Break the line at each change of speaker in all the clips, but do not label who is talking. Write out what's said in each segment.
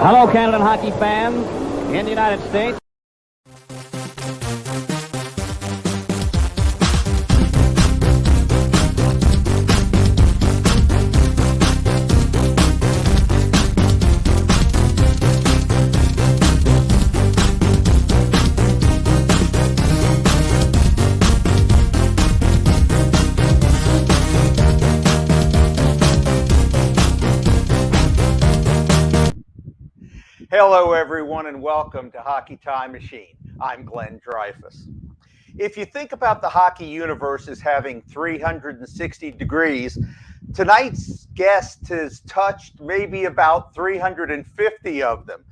Hello, Canada hockey fans in the United States.
Hello, everyone, and welcome to Hockey Time Machine. I'm Glenn Dreyfus. If you think about the hockey universe as having 360 degrees, tonight's guest has touched maybe about 350 of them,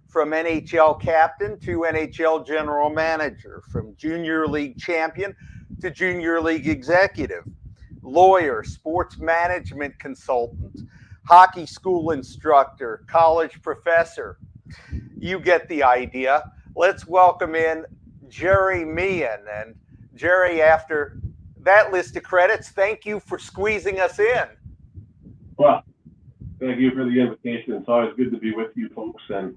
from NHL captain to NHL general manager, from junior league champion to junior league executive, lawyer, sports management consultant, hockey school instructor, college professor. You get the idea. Let's welcome in Gerry Meehan. And Gerry, after that list of credits, thank you for squeezing us in.
Well, thank you for the invitation. It's always good to be with you folks, and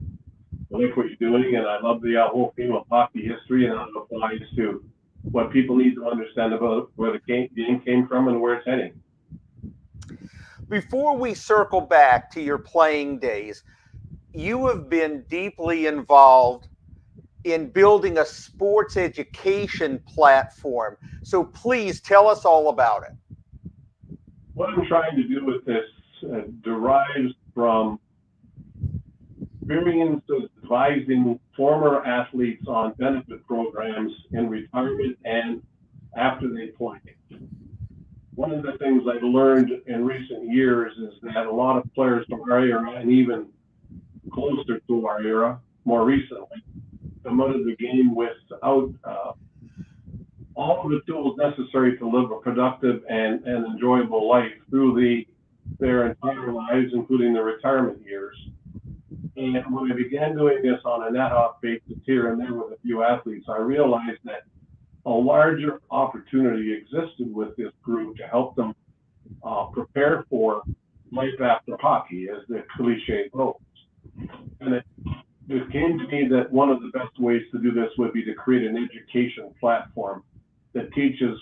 I like what you're doing, and I love the whole theme of hockey history and how it applies to what people need to understand about where the game came from and where it's heading.
Before we circle back to your playing days, you have been deeply involved in building a sports education platform. So please tell us all about it.
What I'm trying to do with this derives from experience of advising former athletes on benefit programs in retirement and after they play. One of the things I've learned in recent years is that a lot of players from our era, and even closer to our era, more recently, come out of the game without all of the tools necessary to live a productive and enjoyable life through their entire lives, including their retirement years. And when I began doing this on a net off basis here and there with a few athletes, I realized that a larger opportunity existed with this group to help them prepare for life after hockey, as the cliche goes. And it came to me that one of the best ways to do this would be to create an education platform that teaches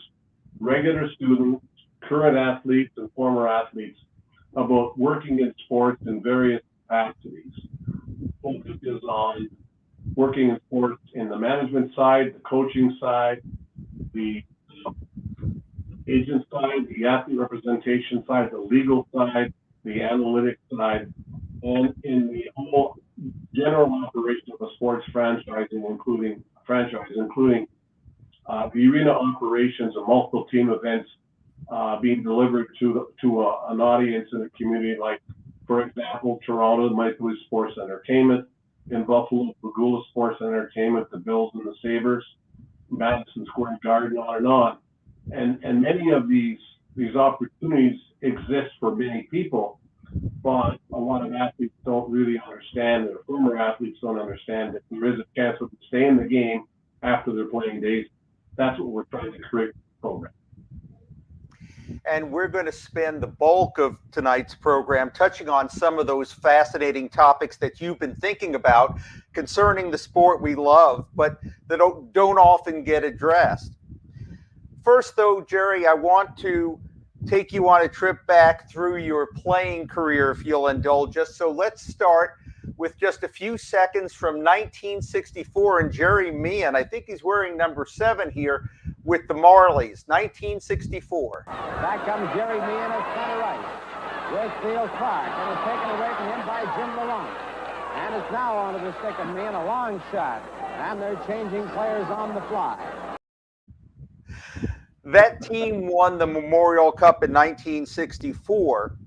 regular students, current athletes, and former athletes about working in sports in various capacities. Focus is on working in sports in the management side, the coaching side, the agent side, the athlete representation side, the legal side, the analytics side, and in the whole general operation of a sports franchise, including the arena operations of multiple team events being delivered to an audience in a community like, for example, Toronto, Maple Leaf Sports Entertainment, in Buffalo, Pagula Sports Entertainment, the Bills and the Sabres, Madison Square Garden, on and on. And many of these opportunities exist for many people, but a lot of athletes don't really understand, or former athletes don't understand that there is a chance to stay in the game after their playing days. That's what we're trying to create with the program.
And we're going to spend the bulk of tonight's program touching on some of those fascinating topics that you've been thinking about concerning the sport we love, but that don't often get addressed. First, though, Gerry, I want to take you on a trip back through your playing career, if you'll indulge us. So let's start with just a few seconds from 1964 and Gerry Meehan. I think he's wearing number 7 here with the Marlies, 1964.
Back comes Gerry Meehan at center right. With Theo Clark, and it's taken away from him by Jim Laurent. And it's now onto the stick of Meehan, a long shot. And they're changing players on the fly.
That team won the Memorial Cup in 1964,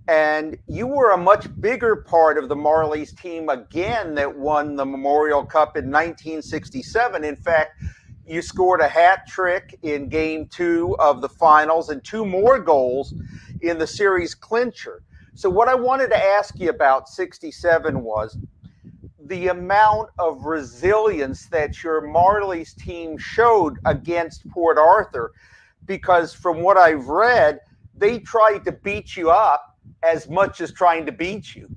and you were a much bigger part of the Marlies team again that won the Memorial Cup in 1967. In fact, you scored a hat trick in Game 2 of the finals and 2 more goals in the series clincher. So what I wanted to ask you about 67 was the amount of resilience that your Marlies team showed against Port Arthur, because from what I've read, they tried to beat you up as much as trying to beat you.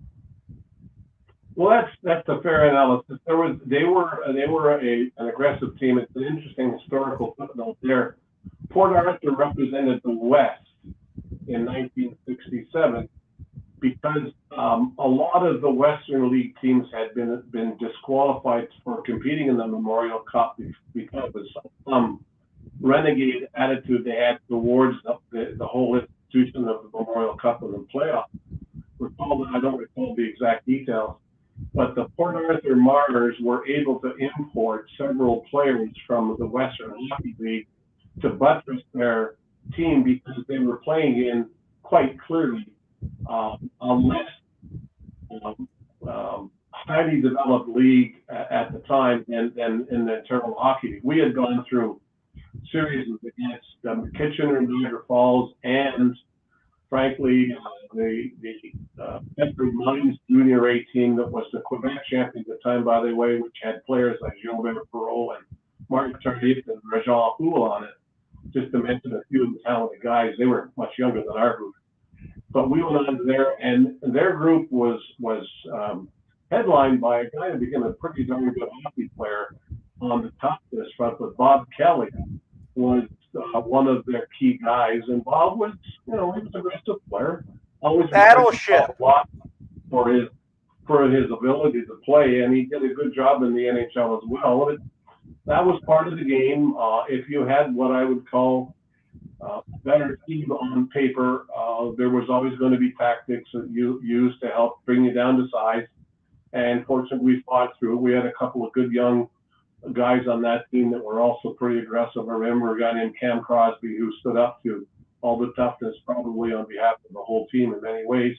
Well, that's a fair analysis. They were an aggressive team. It's an interesting historical footnote there. Port Arthur represented the West in 1967 because a lot of the Western League teams had been disqualified for competing in the Memorial Cup because of some renegade attitude they had towards the whole institution of the Memorial Cup and the playoff. I don't recall the exact details, but the Port Arthur Martyrs were able to import several players from the Western Hockey League to buttress their team because they were playing in quite clearly a less highly developed league at the time and in the internal hockey league. We had gone through series against Kitchener, Niagara Falls, and frankly, the Bedford Mines Junior A team that was the Quebec champion at the time, by the way, which had players like Gilbert Perreault and Martin Tardif and Rajan Poole on it, just to mention a few of the talented guys. They were much younger than our group. But we went on there, and their group was headlined by a guy who became a pretty darn good hockey player on the top of this front, but Bob Kelly was one of their key guys, and Bob was, he was an aggressive player. Always
Battleship.
A lot for his ability to play, and he did a good job in the NHL as well. That was part of the game. If you had what I would call better team on paper, there was always going to be tactics that you used to help bring you down to size. And fortunately, we fought through. We had a couple of good young guys on that team that were also pretty aggressive. I remember a guy named Cam Crosby who stood up to all the toughness, probably on behalf of the whole team in many ways.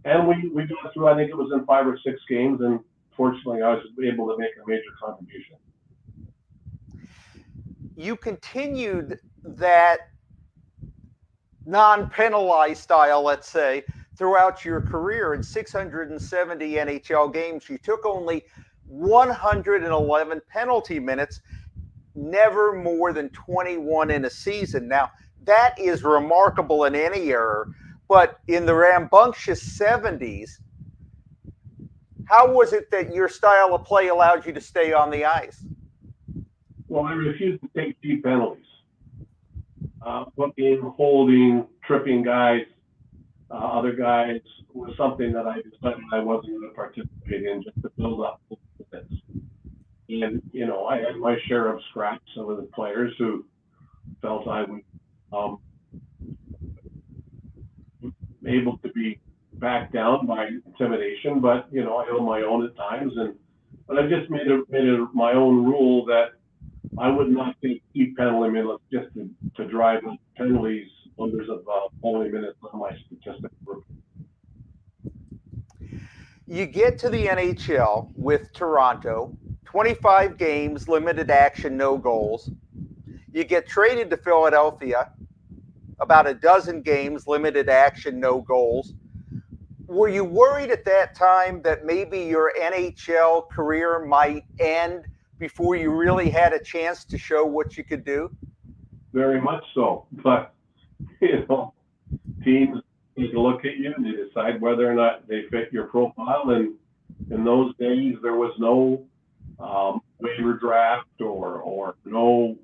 And we got through. I think it was in 5 or 6 games, and fortunately, I was able to make a major contribution.
You continued that non-penalized style, let's say, throughout your career. In 670 NHL games, you took only 111 penalty minutes, never more than 21 in a season. Now, that is remarkable in any era, but in the rambunctious 70s, how was it that your style of play allowed you to stay on the ice?
Well, I refused to take cheap penalties. Hooking, holding, tripping guys, other guys was something that I decided I wasn't going to participate in, just to build up confidence. And, I had my share of scraps with the players who felt I was able to be backed down by intimidation, but, I held my own at times. But I just made it my own rule that I would not take cheap penalty minutes just to drive penalties, numbers of penalty minutes on my statistic group.
You get to the NHL with Toronto, 25 games, limited action, no goals. You get traded to Philadelphia, about a dozen games, limited action, no goals. Were you worried at that time that maybe your NHL career might end before you really had a chance to show what you could do?
Very much so. But, teams take a look at you and they decide whether or not they fit your profile. And in those days, there was no waiver draft or no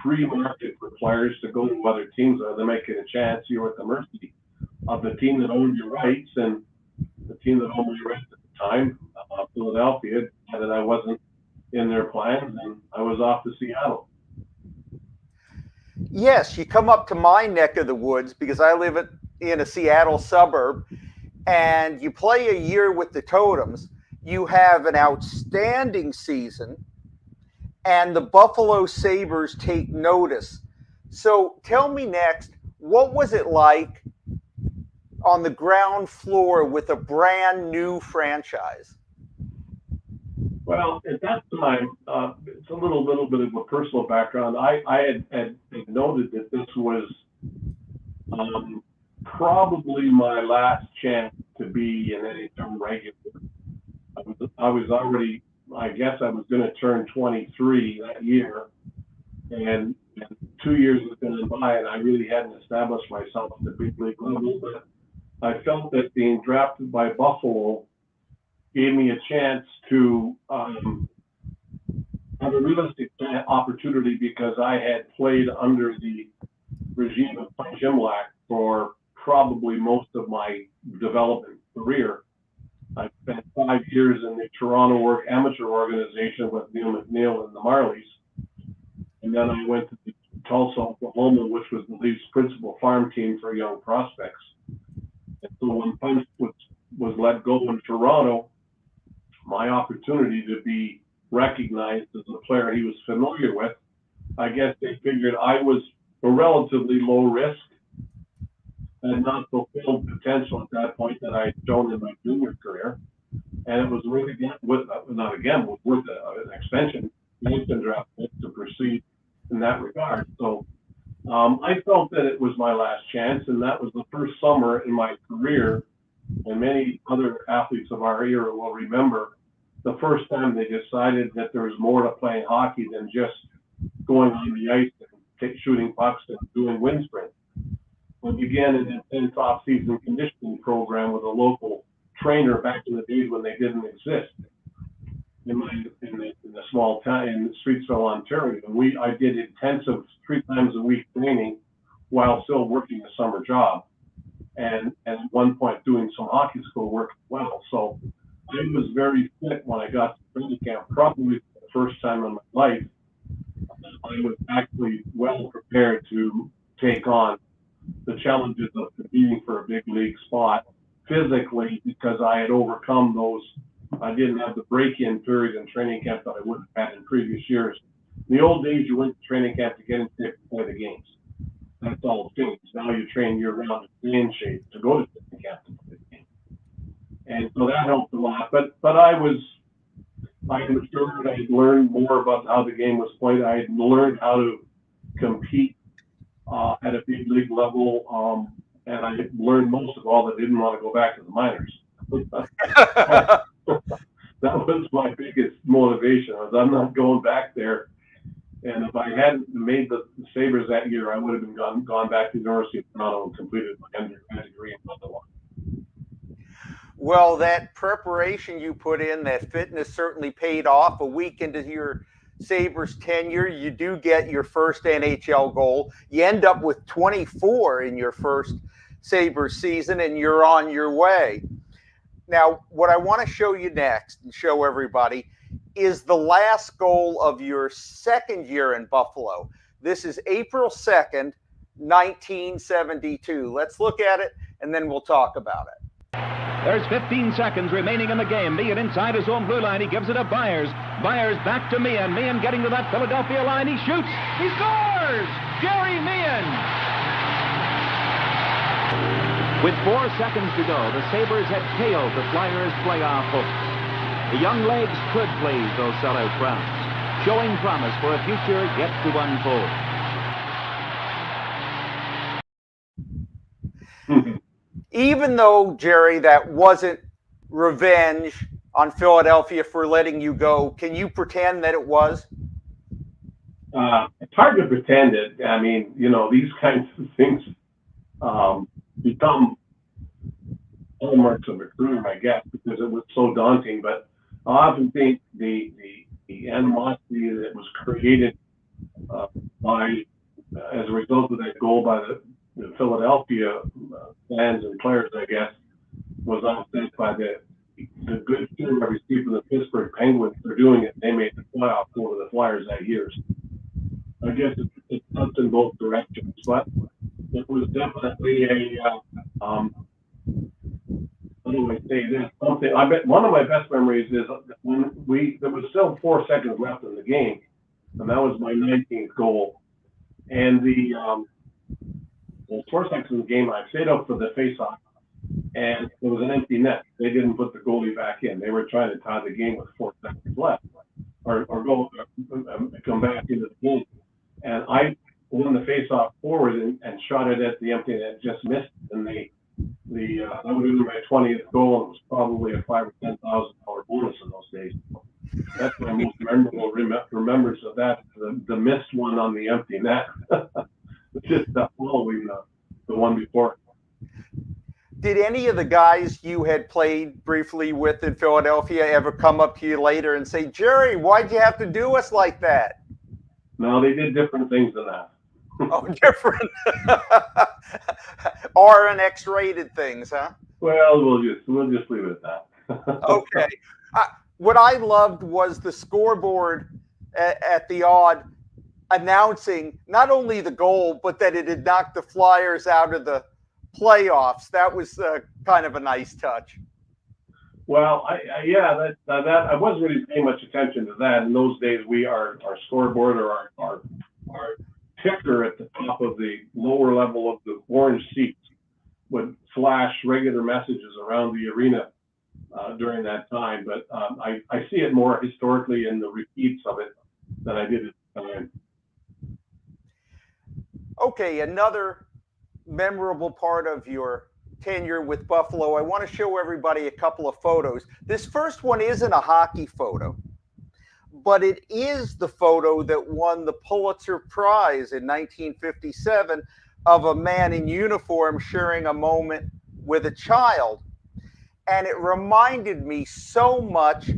free market for players to go to other teams where they might get a chance. You were at the mercy of the team that owned your rights, and the team that owned your rights at the time, Philadelphia, decided I wasn't in their plans, and I was off to Seattle.
Yes, you come up to my neck of the woods because I live in a Seattle suburb, and you play a year with the Totems. You have an outstanding season, and the Buffalo Sabres take notice. So tell me next, what was it like on the ground floor with a brand new franchise?
Well, at that time, it's a little bit of a personal background. I had noted that this was probably my last chance to be an NHL regular. I was already, I guess I was going to turn 23 that year, and 2 years was going by, and I really hadn't established myself at the big league level. But I felt that being drafted by Buffalo gave me a chance to have a realistic opportunity because I had played under the regime of Jimlack for probably most of my development career. I spent 5 years in the Toronto amateur organization with Neil McNeil and the Marlies. And then I went to Tulsa, Oklahoma, which was the league's principal farm team for young prospects. And so when Punch was let go in Toronto, my opportunity to be recognized as a player he was familiar with, I guess they figured I was a relatively low risk and not fulfilled potential at that point that I had shown in my junior career. And it was worth an extension draft to proceed in that regard. So I felt that it was my last chance, and that was the first summer in my career, and many other athletes of our era will remember the first time they decided that there was more to playing hockey than just going on the ice and shooting pucks and doing wind sprints. We began an intense off-season conditioning program with a local trainer back in the days when they didn't exist in the small town in Streetsville, Ontario. And I did intensive 3 times a week training while still working a summer job, and at one point doing some hockey school work as well. So I was very fit when I got to training camp, probably for the first time in my life. I was actually well prepared to take on the challenges of competing for a big league spot physically, because I had overcome those. I didn't have the break-in period in training camp that I would have had in previous years. In the old days, you went to training camp to get in shape to play the games. That's all changed. Now you train year-round to stay in shape to go to training camp to play the game. And so that helped a lot. But I matured. I had learned more about how the game was played. I had learned how to compete at a big league level. And I learned most of all that I didn't want to go back to the minors. That was my biggest motivation. I'm not going back there. And if I hadn't made the Sabres that year, I would have been gone back to the University of Toronto and completed my undergraduate degree in Ottawa.
Well, that preparation you put in, that fitness certainly paid off. A week into your Sabres tenure, you do get your first NHL goal. You end up with 24 in your first Sabres season, and you're on your way. Now, what I want to show you next and show everybody is the last goal of your second year in Buffalo. This is April 2nd, 1972. Let's look at it, and then we'll talk about it.
There's 15 seconds remaining in the game. Meehan inside his own blue line. He gives it to Byers. Byers back to Meehan. Meehan getting to that Philadelphia line. He shoots. He scores! Gerry Meehan! With 4 seconds to go, the Sabres had tailed the Flyers' playoff hopes. The young legs could please those sellout crowds, showing promise for a future yet to unfold.
Even though, Gerry, that wasn't revenge on Philadelphia for letting you go, can you pretend that it was?
It's hard to pretend it. I mean, these kinds of things become hallmarks of a career, I guess, because it was so daunting. But I often think the animosity that was created as a result of that goal by the Philadelphia fans and players, I guess, was offset by the good team I received from the Pittsburgh Penguins for doing it. They made the playoffs over the Flyers that year. I guess it's up in both directions, but it was definitely how do I say this? Something I bet one of my best memories is when there was still 4 seconds left in the game, and that was my 19th goal. And the 4 seconds in the game, I stayed up for the face-off, and it was an empty net. They didn't put the goalie back in. They were trying to tie the game with 4 seconds left, or come back into the game. And I won the face-off forward and shot it at the empty net, just missed. And that would have been my 20th goal. It was probably a $5,000 or $10,000 bonus in those days. That's my most memorable remembrance of that. The missed one on the empty net. Just following the one before.
Did any of the guys you had played briefly with in Philadelphia ever come up to you later and say, Gerry, why'd you have to do us like that?
No, they did different things than that.
Oh, different. R and X-rated things, huh?
Well, we'll just leave it at that.
Okay. What I loved was the scoreboard at the odd announcing not only the goal, but that it had knocked the Flyers out of the playoffs. That was kind of a nice touch.
Well, that I wasn't really paying much attention to that. In those days, our scoreboard or our ticker at the top of the lower level of the orange seats would flash regular messages around the arena during that time. But I see it more historically in the repeats of it than I did at the time.
Okay, another memorable part of your tenure with Buffalo. I want to show everybody a couple of photos. This first one isn't a hockey photo, but it is the photo that won the Pulitzer Prize in 1957 of a man in uniform sharing a moment with a child. And it reminded me so much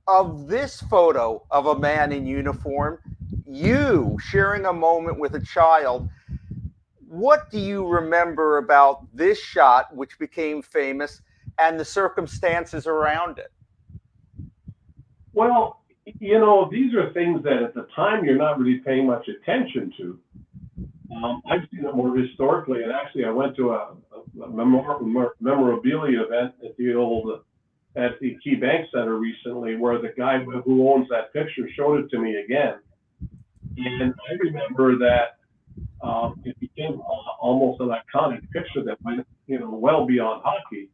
of this photo of a man in uniform, you sharing a moment with a child. What do you remember about this shot, which became famous, and the circumstances around it?
Well, these are things that at the time you're not really paying much attention to. I've seen it more historically, and actually I went to a memorabilia event at the Key Bank Center recently, where the guy who owns that picture showed it to me again. And I remember that it became almost an iconic picture that went, well beyond hockey.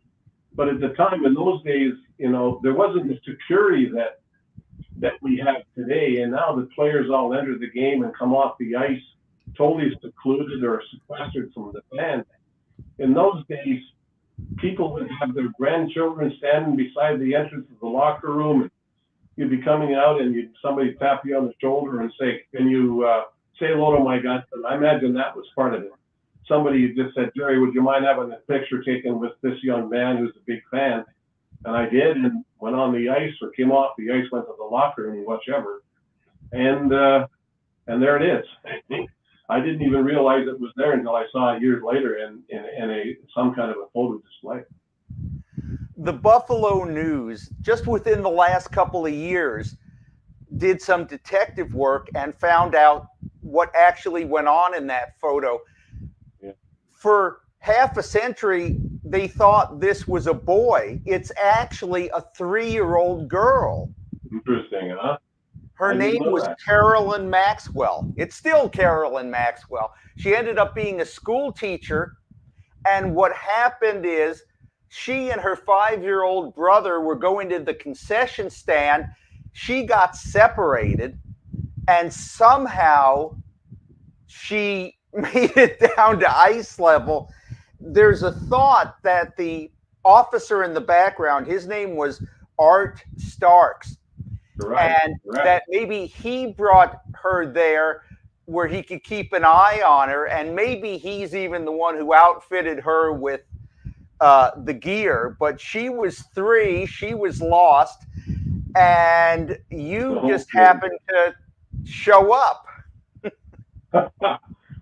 But at the time, in those days, there wasn't the security that we have today. And now the players all enter the game and come off the ice totally secluded or sequestered from the fans. In those days, people would have their grandchildren standing beside the entrance of the locker room, and you'd be coming out and somebody tap you on the shoulder and say, can you say hello to my godson? I imagine that was part of it. Somebody just said, Gerry, would you mind having a picture taken with this young man who's a big fan? And I did, and went on the ice or came off the ice, went to the locker room, whichever. And there it is. I didn't even realize it was there until I saw it years later in some kind of a photo display.
The Buffalo News, just within the last couple of years, did some detective work and found out what actually went on in that photo.
Yeah.
For half a century, they thought this was a boy. It's actually a 3-year-old girl.
Interesting, huh?
Her name was Carolyn Maxwell. It's still Carolyn Maxwell. She ended up being a school teacher. And what happened is she and her 5-year-old brother were going to the concession stand. She got separated, and somehow she made it down to ice level. There's a thought that the officer in the background, his name was Art Starks, and that maybe he brought her there where he could keep an eye on her, and maybe he's even the one who outfitted her with the gear. But she was 3, she was lost, and you just happened to show up.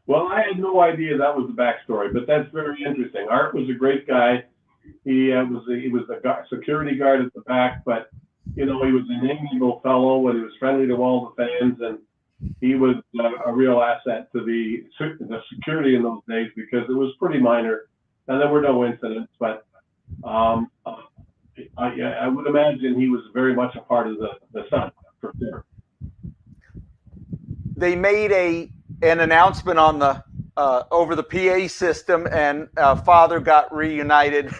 Well, I had no idea that was the backstory, but that's very interesting. Art was a great guy. He was the security guard at the back, but he was an amiable fellow, and he was friendly to all the fans, and he was a real asset to the security in those days, because it was pretty minor and there were no incidents. But I would imagine he was very much a part of the Sun, for sure.
They made an announcement on the over the PA system, and father got reunited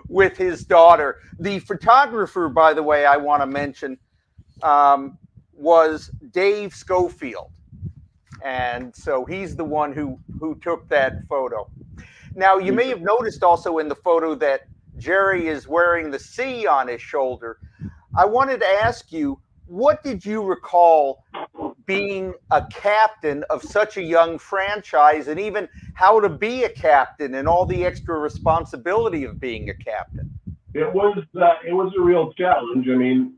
with his daughter. The photographer, by the way, I want to mention, was Dave Schofield, and so he's the one who took that photo. Now, you may have noticed also in the photo that Gerry is wearing the C on his shoulder. I wanted to ask you, what did you recall being a captain of such a young franchise, and even how to be a captain and all the extra responsibility of being a captain?
It was a real challenge. I mean,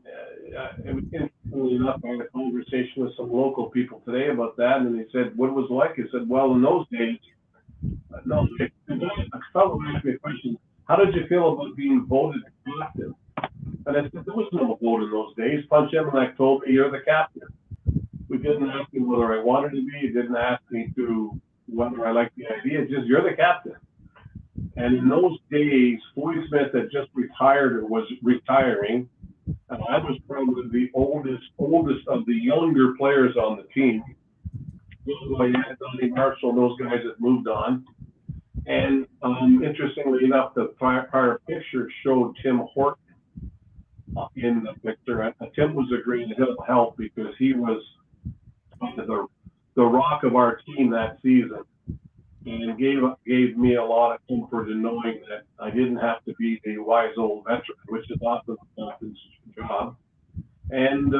interestingly enough, I had a conversation with some local people today about that, and they said, "What it was like?" I said, "Well, in those days, no." A fellow asked me a question: "How did you feel about being voted captain?" And I said, "There was no vote in those days. Punch Emelec told me you're the captain. We didn't ask me whether I wanted to be. It didn't ask me to whether I liked the idea. It's just you're the captain." And in those days, Floyd Smith had just retired or was retiring, and I was probably the oldest of the younger players on the team. I had Donnie Marshall and those guys that moved on. And interestingly enough, the prior picture showed Tim Horton in the picture. Tim was a great help because he was the rock of our team that season, and gave me a lot of comfort in knowing that I didn't have to be the wise old veteran, which is often the captain's job. And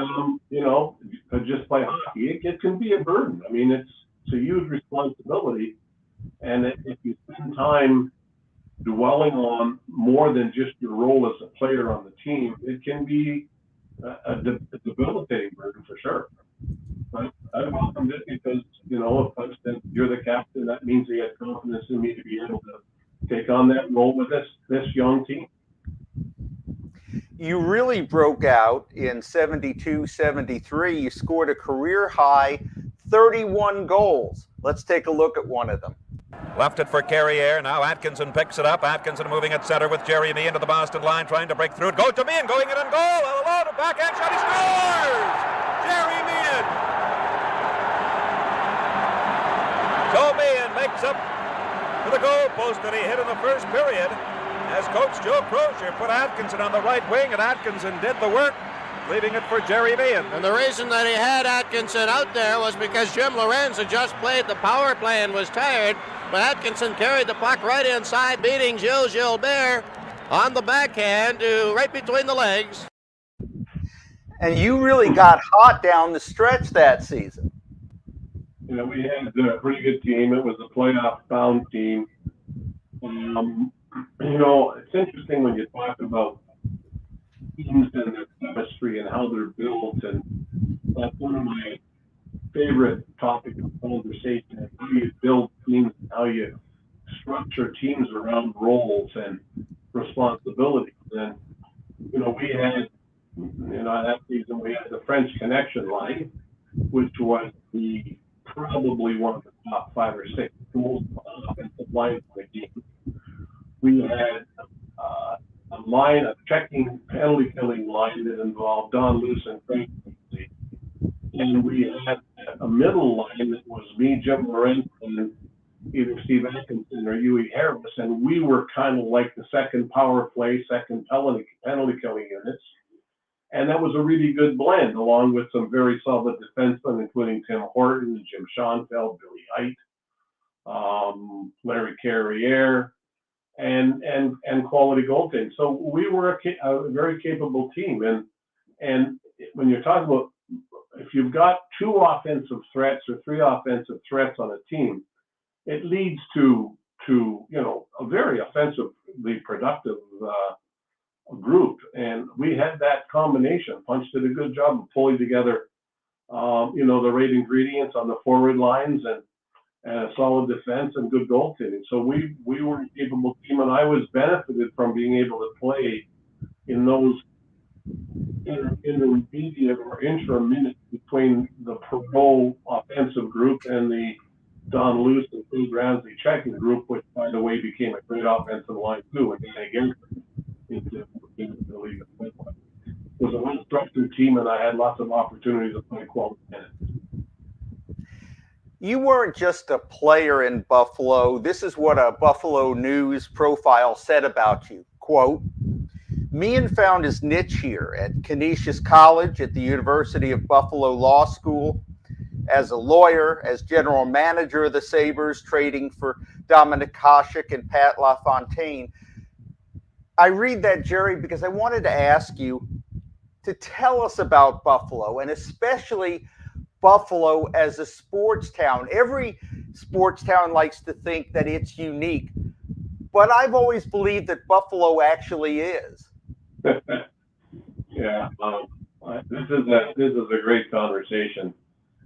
just play hockey, it can be a burden. I mean, it's a huge responsibility, and if you spend time dwelling on more than just your role as a player on the team, it can be a debilitating burden for sure. But I welcomed it because, if I said you're the captain, that means he had confidence in me to be able to take on that role with this young team.
You really broke out in 72-73. You scored a career high 31 goals. Let's take a look at one of them.
Left it for Carrier. Now Atkinson picks it up. Atkinson moving at center with Gerry Meehan to the Boston line, trying to break through. It goes to Meehan, going in and goal. Alone, a backhand shot. He scores! Gerry Meehan. So Meehan makes up to the goal post that he hit in the first period, as Coach Joe Crozier put Atkinson on the right wing, and Atkinson did the work, leaving it for Gerry Meehan.
And the reason that he had Atkinson out there was because Jim Lorenz had just played the power play and was tired, but Atkinson carried the puck right inside, beating Gilles Gilbert on the backhand to right between the legs.
And you really got hot down the stretch that season.
We had a pretty good team. It was a playoff-bound team. It's interesting when you talk about teams and their chemistry and how they're built, and that's one of my favorite topics of conversation, is how you build teams, how you structure teams around roles and responsibilities. And we had that season we had the French Connection line, which was probably one of the top 5 or 6 most offensive lines in the game. We had a checking penalty killing line that involved Don Luce and Frank. And we had a middle line that was me, Jim Lorenz, and either Steve Atkinson or Huey Harris, and we were kind of like the second power play, second penalty killing units. And that was a really good blend, along with some very solid defensemen, including Tim Horton, Jim Schoenfeld, Billy Height, Larry Carrier, and quality goaltending. So we were a very capable team. And when you're talking about, if you've got 2 offensive threats or 3 offensive threats on a team, it leads to a very offensively productive group. And we had that combination. Punch did a good job of pulling together, the right ingredients on the forward lines and a solid defense and good goaltending. So we were a capable team, and I was benefited from being able to play in those intermediate or interim minutes between the pro offensive group and the Don Luce and Steve Ramsey checking group, which, by the way, became a great offensive line too. And again, into the league. It was a well-structured team, and I had lots of opportunities to play quality minutes.
You weren't just a player in Buffalo. This is what a Buffalo News profile said about you. Quote, Meehan found his niche here at Canisius College, at the University of Buffalo Law School, as a lawyer, as general manager of the Sabres, trading for Dominic Hasek and Pat LaFontaine. I read that, Gerry, because I wanted to ask you to tell us about Buffalo, and especially Buffalo as a sports town? Every sports town likes to think that it's unique, but I've always believed that Buffalo actually is.
Yeah, this is a great conversation,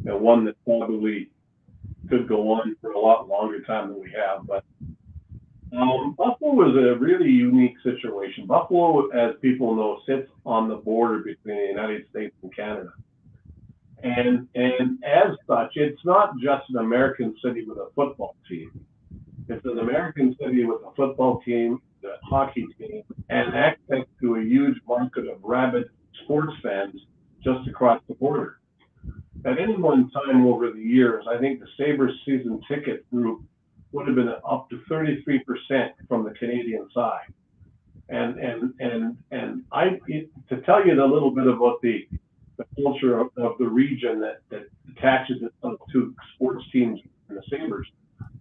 and one that probably could go on for a lot longer time than we have. But Buffalo was a really unique situation. Buffalo, as people know, sits on the border between the United States and Canada. And as such, it's not just an American city with a football team. It's an American city with a football team, a hockey team, and access to a huge market of rabid sports fans just across the border. At any one time over the years, I think the Sabres season ticket group would have been up to 33% from the Canadian side. And to tell you a little bit about the culture of the region that attaches itself to sports teams and the Sabres.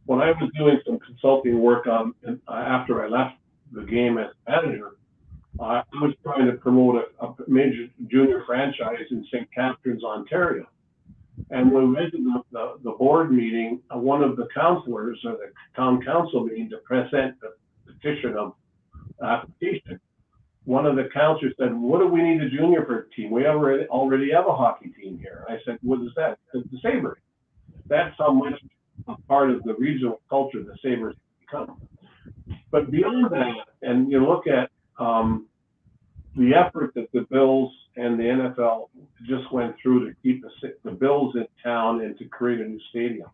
When I was doing some consulting work on after I left the game as manager, I was trying to promote a major junior franchise in St. Catharines, Ontario. And when we went to the board meeting, one of the councillors or the town council meeting to present the petition of application, one of the councillors said, "What do we need a junior for a team? We already have a hockey team here." I said, "What is that?" He said, "The Sabres." That's how much a part of the regional culture the Sabres become. But beyond that, and you look at the effort that the Bills and the NFL just went through to keep the Bills in town and to create a new stadium,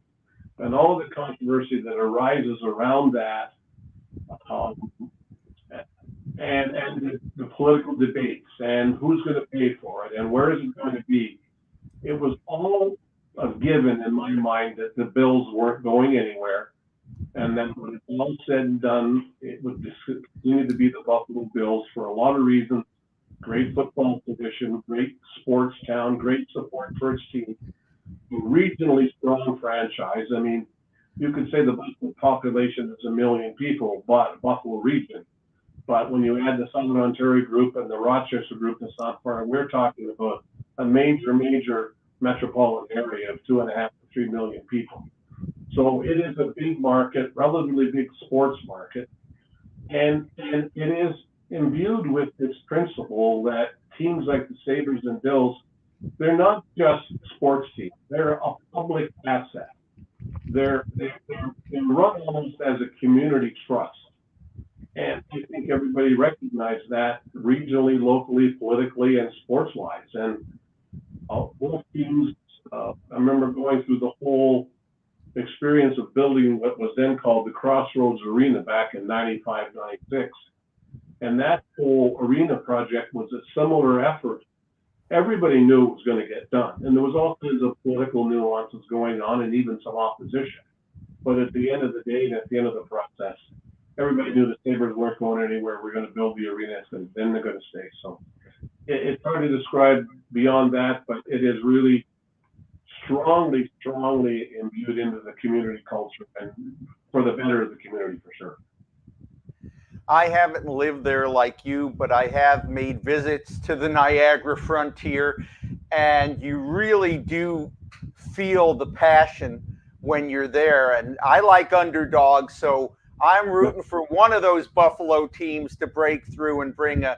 and all of the controversy that arises around that, and the political debates, and who's going to pay for it, and where is it going to be, it was all a given in my mind that the Bills weren't going anywhere, and then when it's all said and done, it would continue to be the Buffalo Bills for a lot of reasons. Great football tradition, great sports town, great support for its team, regionally strong franchise. I mean, you could say the Buffalo population is 1 million people, but Buffalo region. But when you add the Southern Ontario group and the Rochester group that's not far, we're talking about a major metropolitan area of 2.5 to 3 million people. So it is a big market, relatively big sports market, and it is imbued with this principle that teams like the Sabres and Bills, they're not just sports teams; they're a public asset. They're run almost as a community trust, and I think everybody recognizes that regionally, locally, politically, and sports-wise. And both teams, I remember going through the whole experience of building what was then called the Crossroads Arena back in 95, 96. And that whole arena project was a similar effort. Everybody knew it was going to get done. And there was all kinds of political nuances going on and even some opposition. But at the end of the day, and at the end of the process, everybody knew the Sabres weren't going anywhere. We're going to build the arena, and then they're going to stay. So it's hard to describe beyond that, but it is really strongly imbued into the community culture and for the better of the community, for sure.
I haven't lived there like you, but I have made visits to the Niagara frontier, and you really do feel the passion when you're there. And I like underdogs, so I'm rooting for one of those Buffalo teams to break through and bring a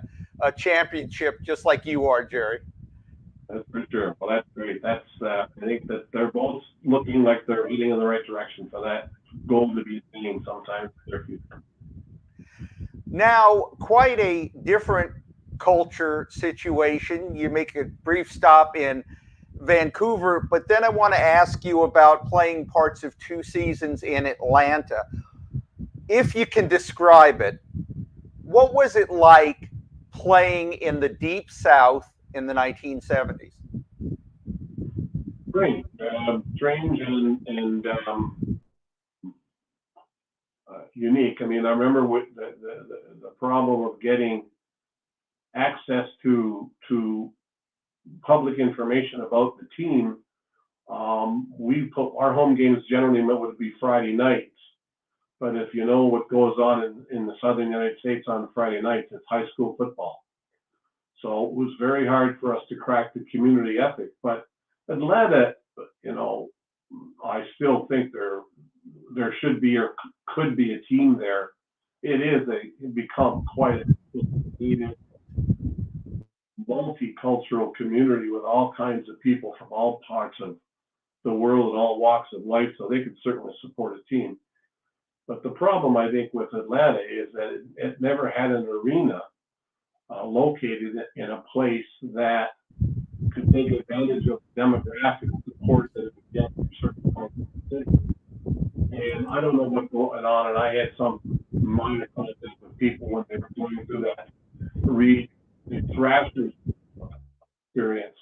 championship just like you are, Gerry.
That's for sure. Well, that's great. I think that they're both looking like they're heading in the right direction for that goal to be seen sometime in their future.
Now, quite a different culture situation. You make a brief stop in Vancouver, but then I want to ask you about playing parts of 2 seasons in Atlanta. If you can describe it, what was it like playing in the Deep South in the 1970s?
Great, strange and unique. I mean, I remember with the problem of getting access to public information about the team. Our home games generally would be Friday nights, but if you know what goes on in the southern United States on Friday nights, it's high school football. So it was very hard for us to crack the community ethic. But Atlanta still think there should be or could be a team there. It become quite a multicultural community with all kinds of people from all parts of the world and all walks of life, so they could certainly support a team. But the problem, I think, with Atlanta is that it never had an arena located in a place that could take advantage of demographic support that it would get from certain parts of the city. And I don't know what's going on, and I had some minor contact with people when they were going through that the Thrashers experience.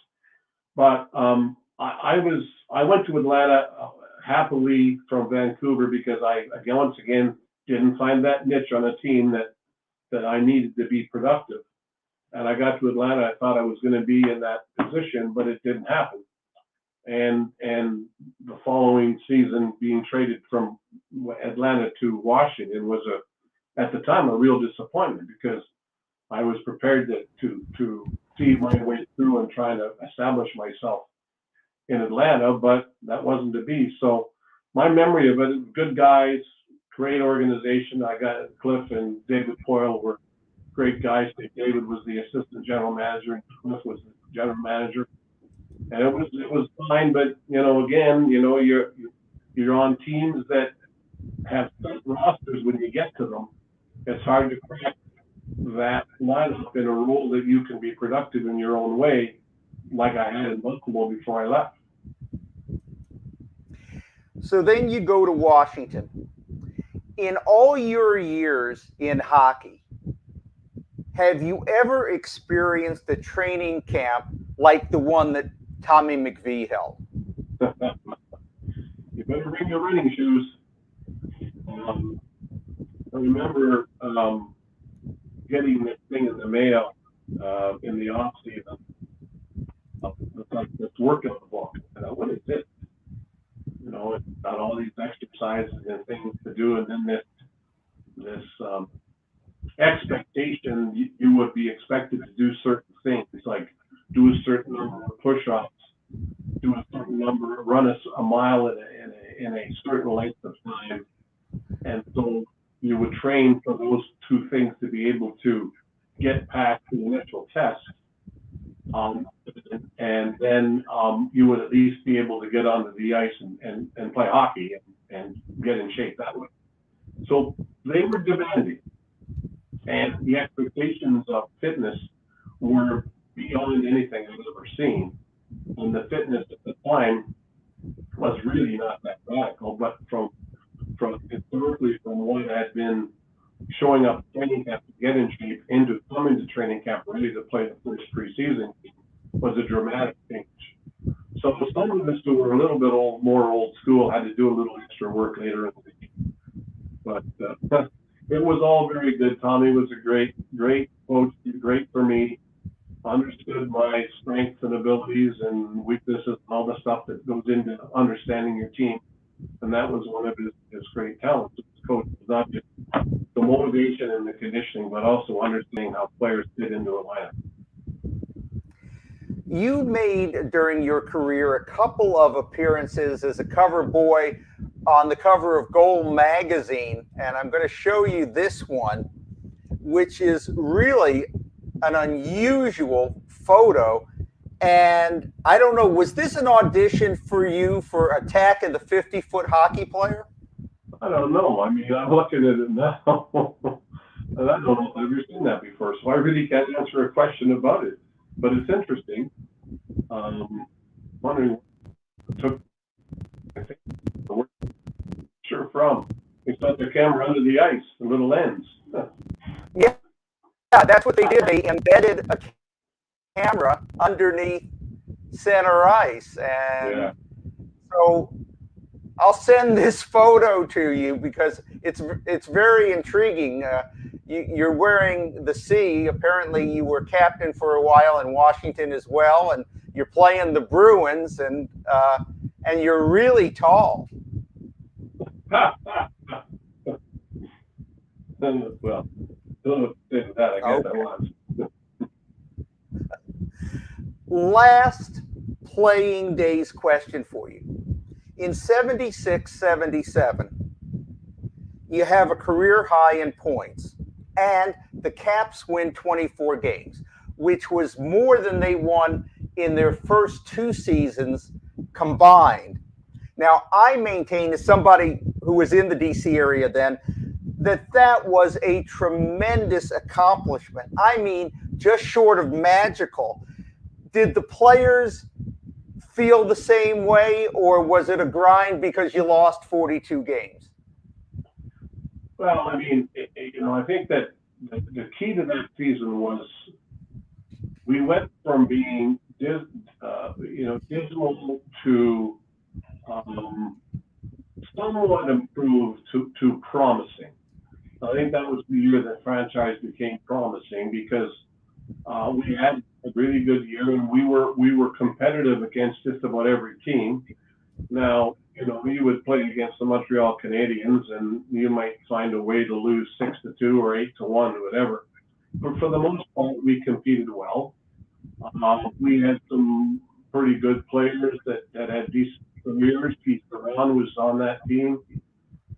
But I went to Atlanta happily from Vancouver because I once again didn't find that niche on a team that I needed to be productive. And I got to Atlanta, I thought I was going to be in that position, but it didn't happen. And the following season, being traded from Atlanta to Washington was at the time a real disappointment, because I was prepared to see my way through and try to establish myself in Atlanta, but that wasn't to be. So my memory of it, good guys, great organization. I got Cliff and David Poyle were great guys. David was the assistant general manager and Cliff was the general manager. And it was fine, but again, you're on teams that have set rosters. When you get to them, it's hard to crack that lineup in a role that you can be productive in your own way, like I had in Buffalo before I left.
So then you go to Washington. In all your years in hockey, have you ever experienced a training camp like the one that Tommy McVie held?
You better bring your running shoes. I remember getting this thing in the mail in the off season. It's like this workout book. What is this? It's got all these exercises and things to do, and then this expectation you would be expected to do certain things, like do a certain number of push-ups, do a certain number, run a mile in a certain length of time, and so you would train for those two things to be able to get past the initial test, and then you would at least be able to get onto the ice and play hockey and get in shape that way. So they were demanding, and the expectations of fitness were beyond anything I've ever seen. And the fitness at the time was really not that radical, but from historically, from what had been showing up training camp to get in shape into coming to training camp ready to play the first preseason was a dramatic change. So some of us who were a little bit more old school had to do a little extra work later in the week. But it was all very good. Tommy was a great coach, great for me. Understood my strengths and abilities and weaknesses and all the stuff that goes into understanding your team. And that was one of his great talents. His coach was not just the motivation and the conditioning, but also understanding how players fit into a lineup.
You made, during your career, a couple of appearances as a cover boy on the cover of Goal magazine, and I'm going to show you this one, which is really an unusual photo. And I don't know, was this an audition for you for Attack of the 50-Foot Hockey Player?
I don't know. I mean, I'm looking at it now, and I don't know if I've ever seen that before, so I really can't answer a question about it. But it's interesting. Wondering what it took. I think sure from. They set their camera under the ice, a little lens.
Yeah, that's what they did. They embedded a camera underneath center ice, and so I'll send this photo to you because it's very intriguing. You're wearing the C. Apparently, you were captain for a while in Washington as well, and you're playing the Bruins, and you're really tall.
Well, don't say that. I guess I was.
Last playing days question for you. In 76-77, you have a career high in points, and the Caps win 24 games, which was more than they won in their first 2 seasons combined. Now, I maintain, as somebody who was in the DC area then, that was a tremendous accomplishment. I mean, just short of magical. Did the players feel the same way, or was it a grind because you lost 42 games?
Well, I mean, I think that the key to that season was we went from being, dismal to somewhat improved to promising. I think that was the year that franchise became promising because we had a really good year and we were competitive against just about every team. Now, you would play against the Montreal Canadiens and you might find a way to lose 6-2 or 8-1 or whatever. But for the most part, we competed well. We had some pretty good players that had decent careers. Pete Perron was on that team.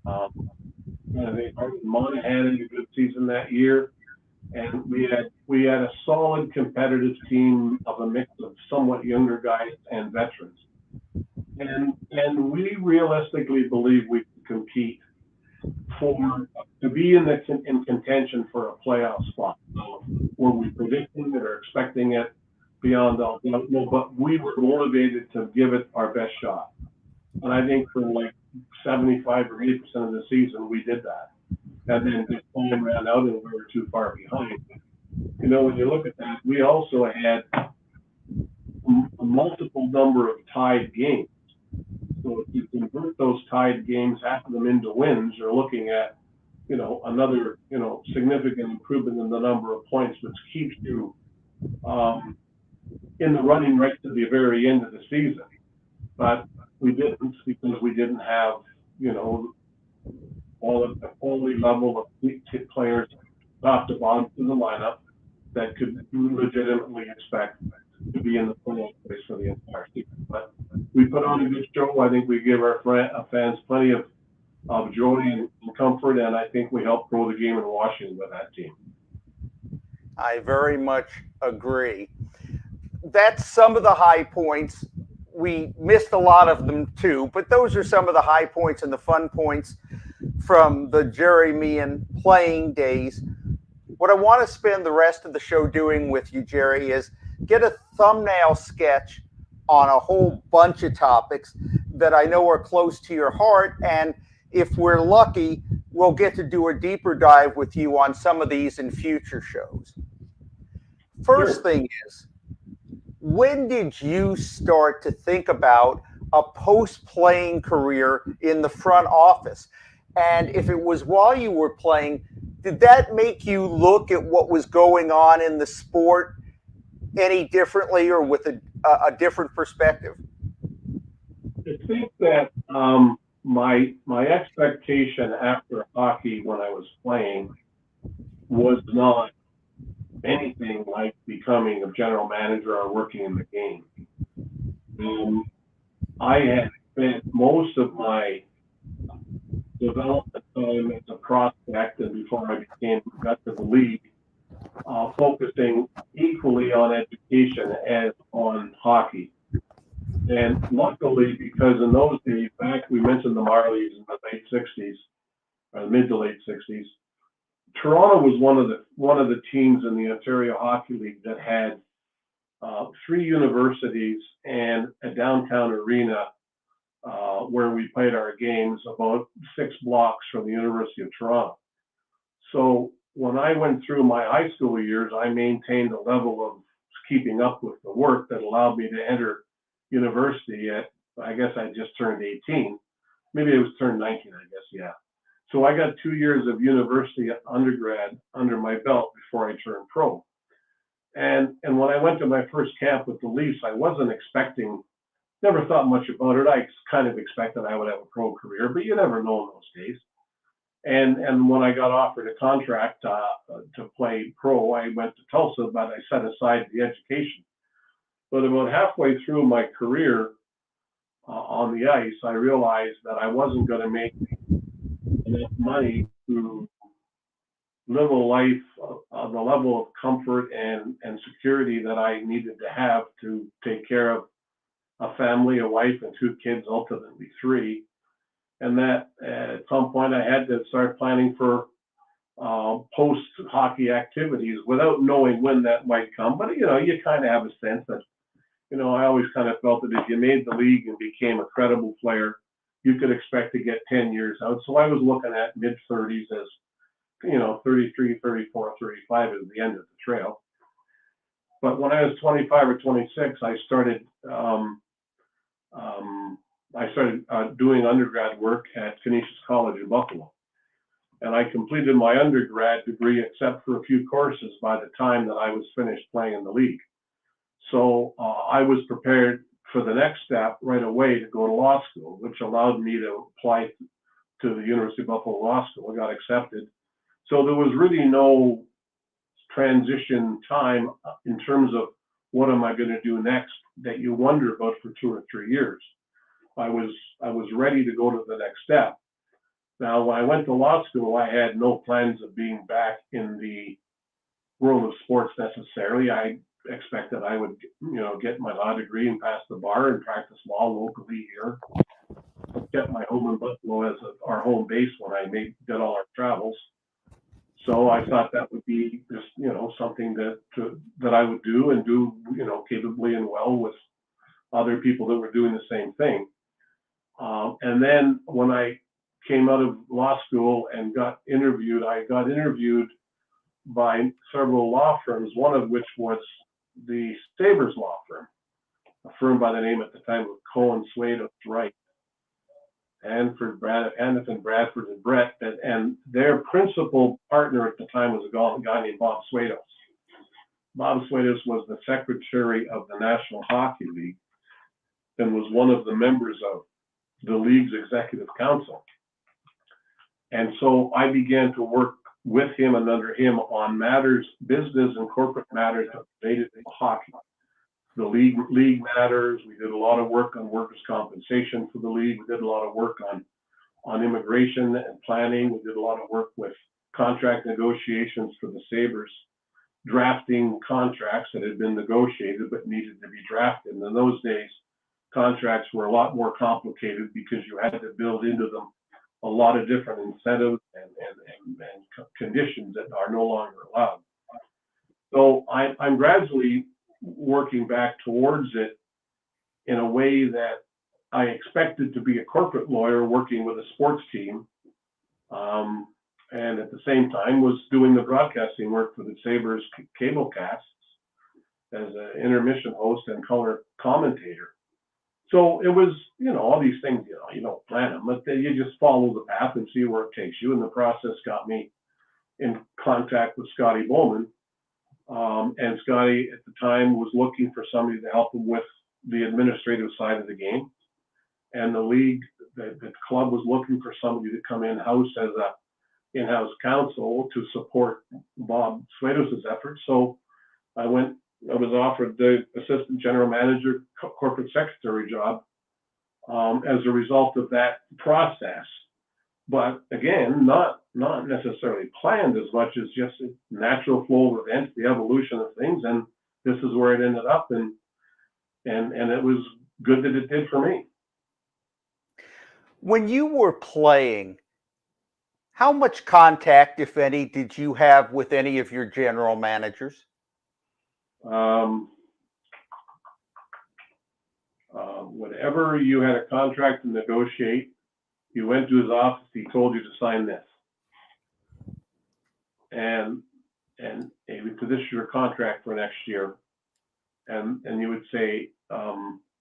I think Monahan had a good season that year. And we had a solid competitive team of a mix of somewhat younger guys and veterans. And we realistically believe we can compete to be in contention for a playoff spot. Were we predicting it or expecting it beyond all? No, but we were motivated to give it our best shot. And I think for like 75 or 80% of the season, we did that. And then the time ran out and we were too far behind. When you look at that, we also had a multiple number of tied games. So if you convert those tied games, half of them into wins, you're looking at, another, significant improvement in the number of points, which keeps you in the running right to the very end of the season. But we didn't because we didn't have, all of the quality level of players top to bottom in the lineup that could legitimately expect to be in the playoff place for the entire season. But we put on a good show. I think we give our fans plenty of joy and comfort, and I think we helped grow the game in Washington with that team.
I very much agree. That's some of the high points. We missed a lot of them too, but those are some of the high points and the fun points from the Gerry Meehan playing days. What I want to spend the rest of the show doing with you, Gerry, is get a thumbnail sketch on a whole bunch of topics that I know are close to your heart. And if we're lucky, we'll get to do a deeper dive with you on some of these in future shows. First thing is, when did you start to think about a post-playing career in the front office? And if it was while you were playing, did that make you look at what was going on in the sport any differently or with a different perspective?
I think that my expectation after hockey when I was playing was not anything like becoming a general manager or working in the game. I had spent most of my development time as a prospect and before I got to the league, focusing equally on education as on hockey. And luckily, because in those days, back we mentioned the Marlies in the late 60s, or the mid to late 60s, Toronto was one of the teams in the Ontario Hockey League that had 3 universities and a downtown arena where we played our games about 6 blocks from the University of Toronto. So when I went through my high school years, I maintained a level of keeping up with the work that allowed me to enter university at, I guess I just turned 18. Maybe it was turned 19, I guess, yeah. So I got 2 years of university undergrad under my belt before I turned pro. And when I went to my first camp with the Leafs, I wasn't expecting, never thought much about it. I kind of expected I would have a pro career, but you never know in those days. And when I got offered a contract to play pro, I went to Tulsa, but I set aside the education. But about halfway through my career, on the ice, I realized that I wasn't going to make enough money to live a life of the level of comfort and security that I needed to have to take care of a family, a wife, and 2 kids, ultimately 3. And that at some point I had to start planning for post-hockey activities without knowing when that might come. But, you kind of have a sense that, I always kind of felt that if you made the league and became a credible player, you could expect to get 10 years out. So I was looking at mid-30s as, 33, 34, 35 is the end of the trail. But when I was 25 or 26, I started doing undergrad work at Canisius College in Buffalo. And I completed my undergrad degree, except for a few courses, by the time that I was finished playing in the league. So I was prepared for the next step right away to go to law school, which allowed me to apply to the University of Buffalo Law School. I got accepted. So there was really no transition time in terms of what am I going to do next that you wonder about for 2 or 3 years. I was ready to go to the next step. Now, when I went to law school, I had no plans of being back in the world of sports necessarily. I expected I would, get my law degree and pass the bar and practice law locally here. I kept my home in Buffalo as our home base when I did all our travels. So I thought that would be just, something that I would do and do, capably and well with other people that were doing the same thing. And then when I came out of law school and got interviewed, I got interviewed by several law firms, one of which was the Sabres law firm, a firm by the name at the time of Cohen, Swados, Wright, Hanford, Anderson, Bradford, and Brett. And their principal partner at the time was a guy named Bob Swados. Bob Swados was the secretary of the National Hockey League and was one of the members of the league's executive council. And so I began to work with him and under him on matters, business and corporate matters related to hockey. The league matters. We did a lot of work on workers' compensation for the league. We did a lot of work on immigration and planning. We did a lot of work with contract negotiations for the Sabres, drafting contracts that had been negotiated but needed to be drafted. And in those days, contracts were a lot more complicated because you had to build into them a lot of different incentives and conditions that are no longer allowed. So I'm gradually working back towards it in a way that I expected to be a corporate lawyer working with a sports team, and at the same time was doing the broadcasting work for the Sabres cable casts as an intermission host and color commentator. So it was, all these things, you don't plan them, but then you just follow the path and see where it takes you. And the process got me in contact with Scotty Bowman. And Scotty at the time was looking for somebody to help him with the administrative side of the game. And the league, the club was looking for somebody to come in-house as a in-house counsel to support Bob Swados' efforts. So I was offered the assistant general manager, corporate secretary job as a result of that process. But again, not necessarily planned as much as just a natural flow of events, the evolution of things, and this is where it ended up, and it was good that it did for me.
When you were playing, how much contact, if any, did you have with any of your general managers?
Whenever you had a contract to negotiate, you went to his office, he told you to sign this. And he would, this is your contract for next year. And you would say,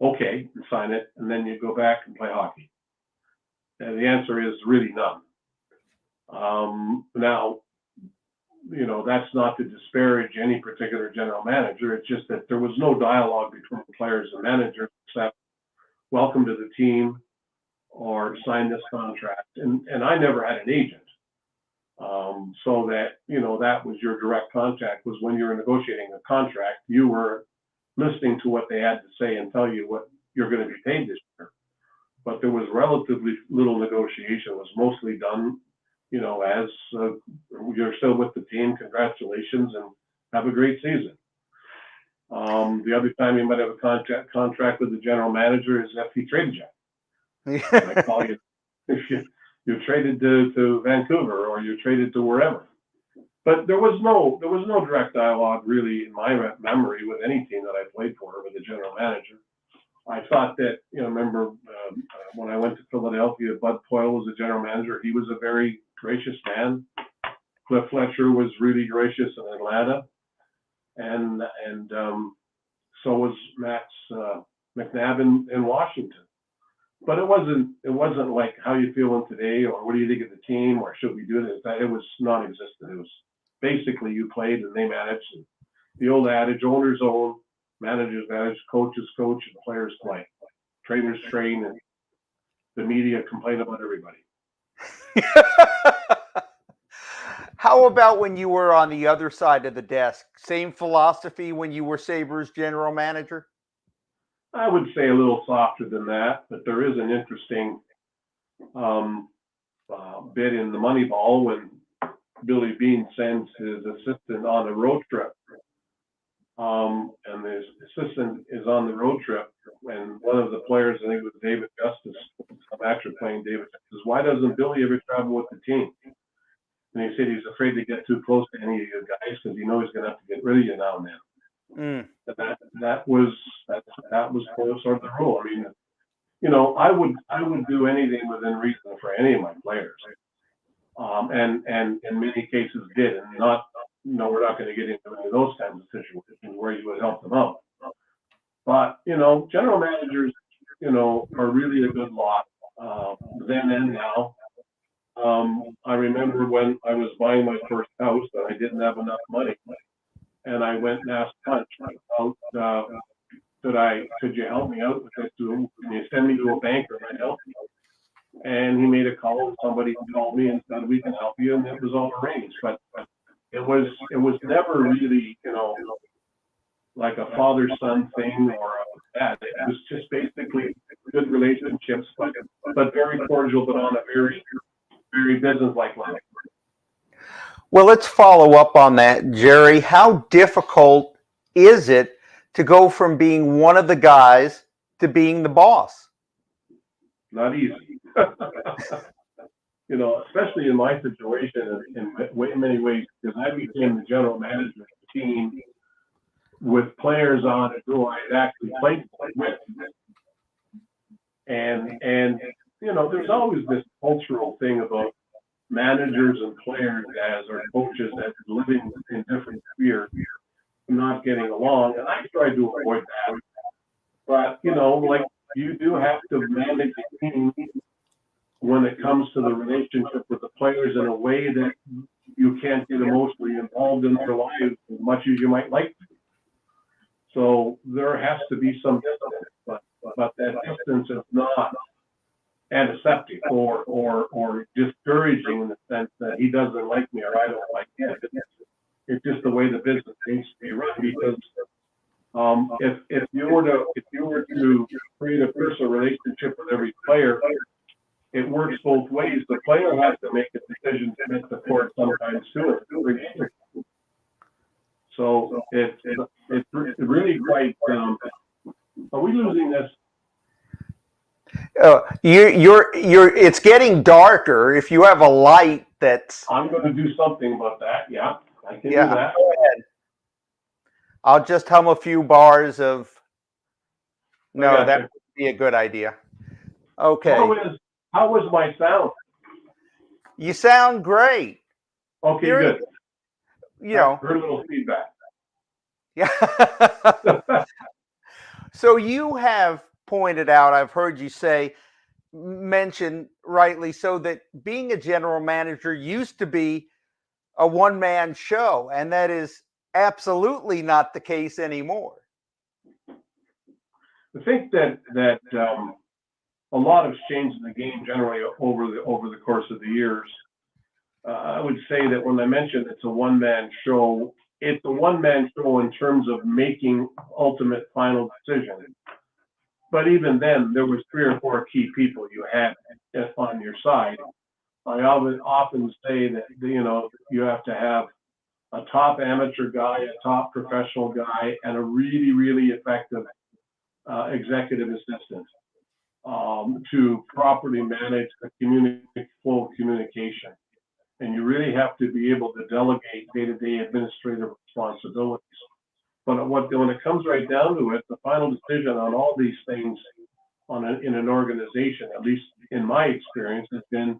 okay, and sign it, and then you go back and play hockey. And the answer is really none. Now, that's not to disparage any particular general manager. It's just that there was no dialogue between players and managers except welcome to the team or sign this contract. And I never had an agent. So that, that was your direct contact, was when you were negotiating a contract, you were listening to what they had to say and tell you what you're going to be paid this year. but there was relatively little negotiation. It was mostly done, as you're still with the team, congratulations, and have a great season. The other time you might have a contract with the general manager is if he traded you. I call you if you're traded to Vancouver or you're traded to wherever. But there was no direct dialogue really in my memory with any team that I played for with the general manager. I thought that, remember when I went to Philadelphia, Bud Poyle was the general manager. He was a very gracious man. Cliff Fletcher was really gracious in Atlanta. And so was Max McNabb in Washington. But it wasn't like how you feeling today or what do you think of the team or should we do this? It was non-existent. It was basically you played and they managed. And the old adage, owners own, managers manage, coaches coach, and players play. Trainers train, and the media complain about everybody.
How about when you were on the other side of the desk? Same philosophy when you were Sabres general manager?
I would say a little softer than that, but there is an interesting bit in the Moneyball when Billy Beane sends his assistant on a road trip. And the assistant is on the road trip, and one of the players, I think it was David Justice, I'm actually playing David, says, "Why doesn't Billy ever travel with the team?" And he said he's afraid to get too close to any of you guys because he knows he's going to have to get rid of you now and then. That was sort of the rule. I mean, I would do anything within reason for any of my players, and in many cases did, and not. We're not going to get into any of those kinds of situations where you would help them out. But general managers, are really a good lot then and now. I remember when I was buying my first house and I didn't have enough money, and I went and asked Punch about could you help me out with this? Can you send me to a banker and help me? And he made a call, and somebody called me and said we can help you, and it was all arranged. But it was never really, like a father-son thing or that. It was just basically good relationships, but very cordial, but on a very, very business-like level.
Well, let's follow up on that, Gerry. How difficult is it to go from being one of the guys to being the boss?
Not easy. Especially in my situation in many ways, because I became the general manager of the team with players on it who I had actually played with. And there's always this cultural thing about managers and players or coaches that are living in different spheres, not getting along. And I tried to avoid that. But, you do have to manage a team when it comes to the relationship with the players in a way that you can't get emotionally involved in their lives as much as you might like to. So there has to be some distance, but that distance is not antiseptic or discouraging in the sense that he doesn't like me or I don't like him. It's just the way the business needs to be run, because if you were to create a personal relationship with every player, it works both ways. The player has to make a decision to miss the court sometimes too. So it's really quite. Are we losing this?
It's getting darker. If you have a light that's.
I'm going to do something about that. Yeah, I can do that.
Go ahead. I'll just hum a few bars of. No, that would be a good idea. Okay.
How was my sound?
You sound great.
Okay, good.
Heard
a little feedback.
Yeah. So you have pointed out, I've heard you mention rightly so, that being a general manager used to be a one-man show, and that is absolutely not the case anymore.
I think that a lot has changed in the game generally over the course of the years. I would say that when I mentioned it's a one-man show, it's a one-man show in terms of making ultimate final decisions. But even then, there was 3 or 4 key people you had on your side. I often say that, you have to have a top amateur guy, a top professional guy, and a really, really effective executive assistant to properly manage the flow of communication. And you really have to be able to delegate day-to-day administrative responsibilities. But when it comes right down to it, the final decision on all these things in an organization, at least in my experience, has been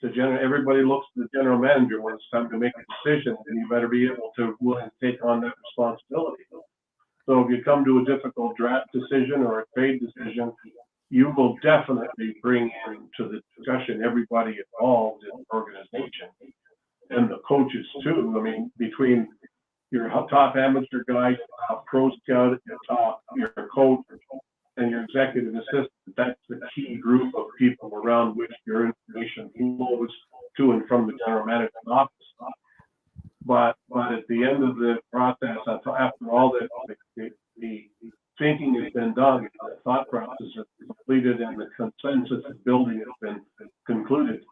everybody looks to the general manager when it's time to make a decision, and you better be able to willing to take on that responsibility. So if you come to a difficult draft decision or a trade decision, you will definitely bring into the discussion everybody involved in the organization and the coaches too. I mean, between your top amateur guy, your top pro scout, your coach, and your executive assistant, that's the key group of people around which your information flows to and from the general manager's office. But at the end of the process, after all the thinking has been done, the thought process is completed, and the consensus of building has been concluded,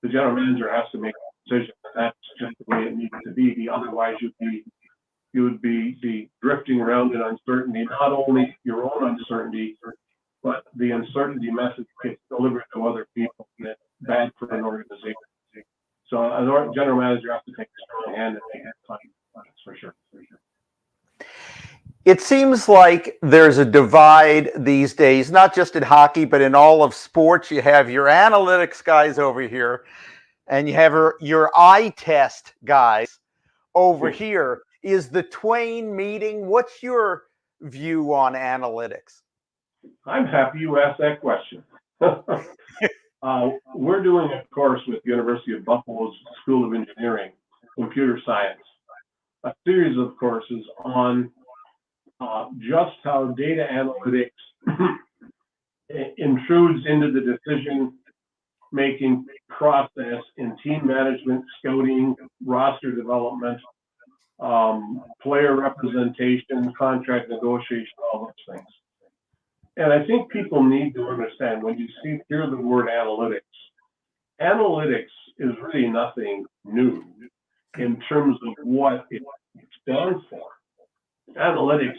the general manager has to make a decision. That's just the way it needs to be. Otherwise, you would be drifting around in uncertainty, not only your own uncertainty, but the uncertainty message gets delivered to other people, and it's bad for an organization. So a general manager has to take a strong hand and take that time. That's for sure.
It seems like there's a divide these days, not just in hockey, but in all of sports. You have your analytics guys over here, and you have your eye test guys over here. Is the twain meeting? What's your view on analytics?
I'm happy you asked that question. We're doing a course with the University of Buffalo's School of Engineering, Computer Science, a series of courses on just how data analytics intrudes into the decision-making process in team management, scouting, roster development, player representation, contract negotiation, all those things. And I think people need to understand, when you hear the word analytics is really nothing new in terms of what it stands for. Analytics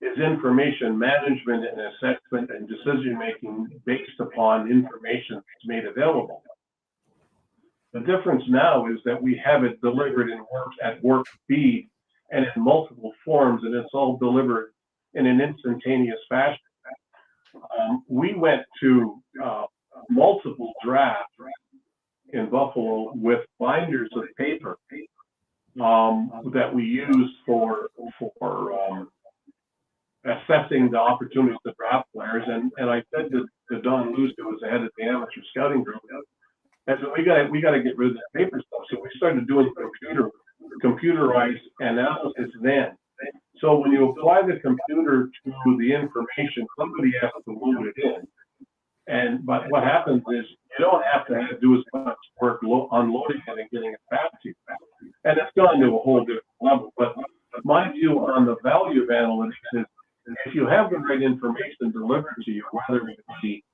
is information management and assessment and decision making based upon information that's made available. The difference now is that we have it delivered at warp speed and in multiple forms, and it's all delivered in an instantaneous fashion. We went to multiple drafts in Buffalo with binders of paper that we used for assessing the opportunities to draft players. And I said to Don Luce, who was the head of the amateur scouting group, I said, we got to get rid of the paper stuff. So we started doing computerized analysis then. So when you apply the computer to the information, somebody has to load it in. But what happens is you don't have to do as much work unloading it and getting it back to you. And it's gone to a whole different level. But my view on the value of analytics is, if you have the right information delivered to you, whether it be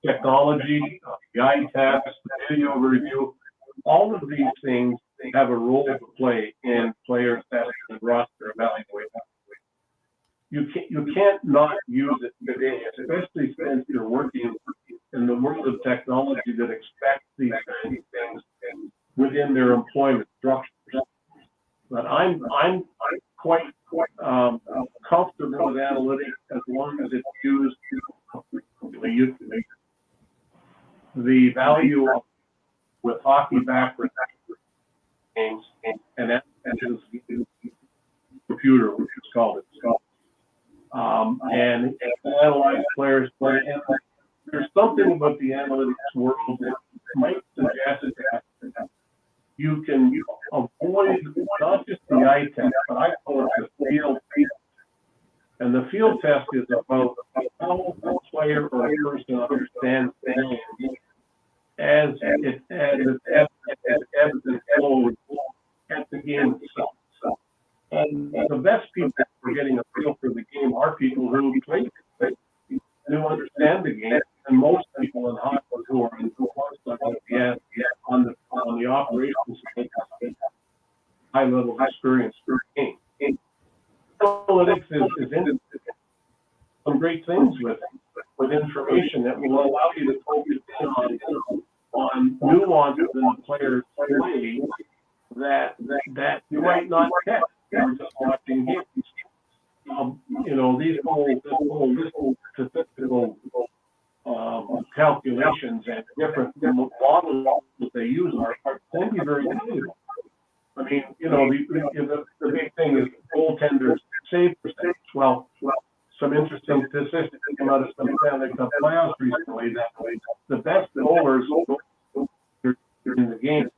technology, the eye test, the video review, all of these things have a role to play in player testing and roster evaluation. You can't not use it today, especially since you're working in the world of technology that expects these kinds of things within their employment structures. But I'm quite comfortable with analytics as long as it's used the value of, with hockey backwards games, and that is computer, which is called it. And analyze players play. And there's something about the analytics world that might suggest that you can avoid not just the eye test, but I call it the field test. And the field test is about how a player or a person understands the game as it ebbs and flows at the game itself. And the best people for getting a feel for the game are people who play it. understand the game, and most people in hockey who are in sports like on the operations side high level experience for the game. Analytics is into some great things with information that will allow you to focus in on nuances in the player's play that you might not catch when you're just watching games. These whole statistical calculations and different models that they use can be very valuable. I mean, the big thing is goaltenders save percentage. Well, some interesting statistics came out of some Stanley Cup playoffs recently that the best goalers in the game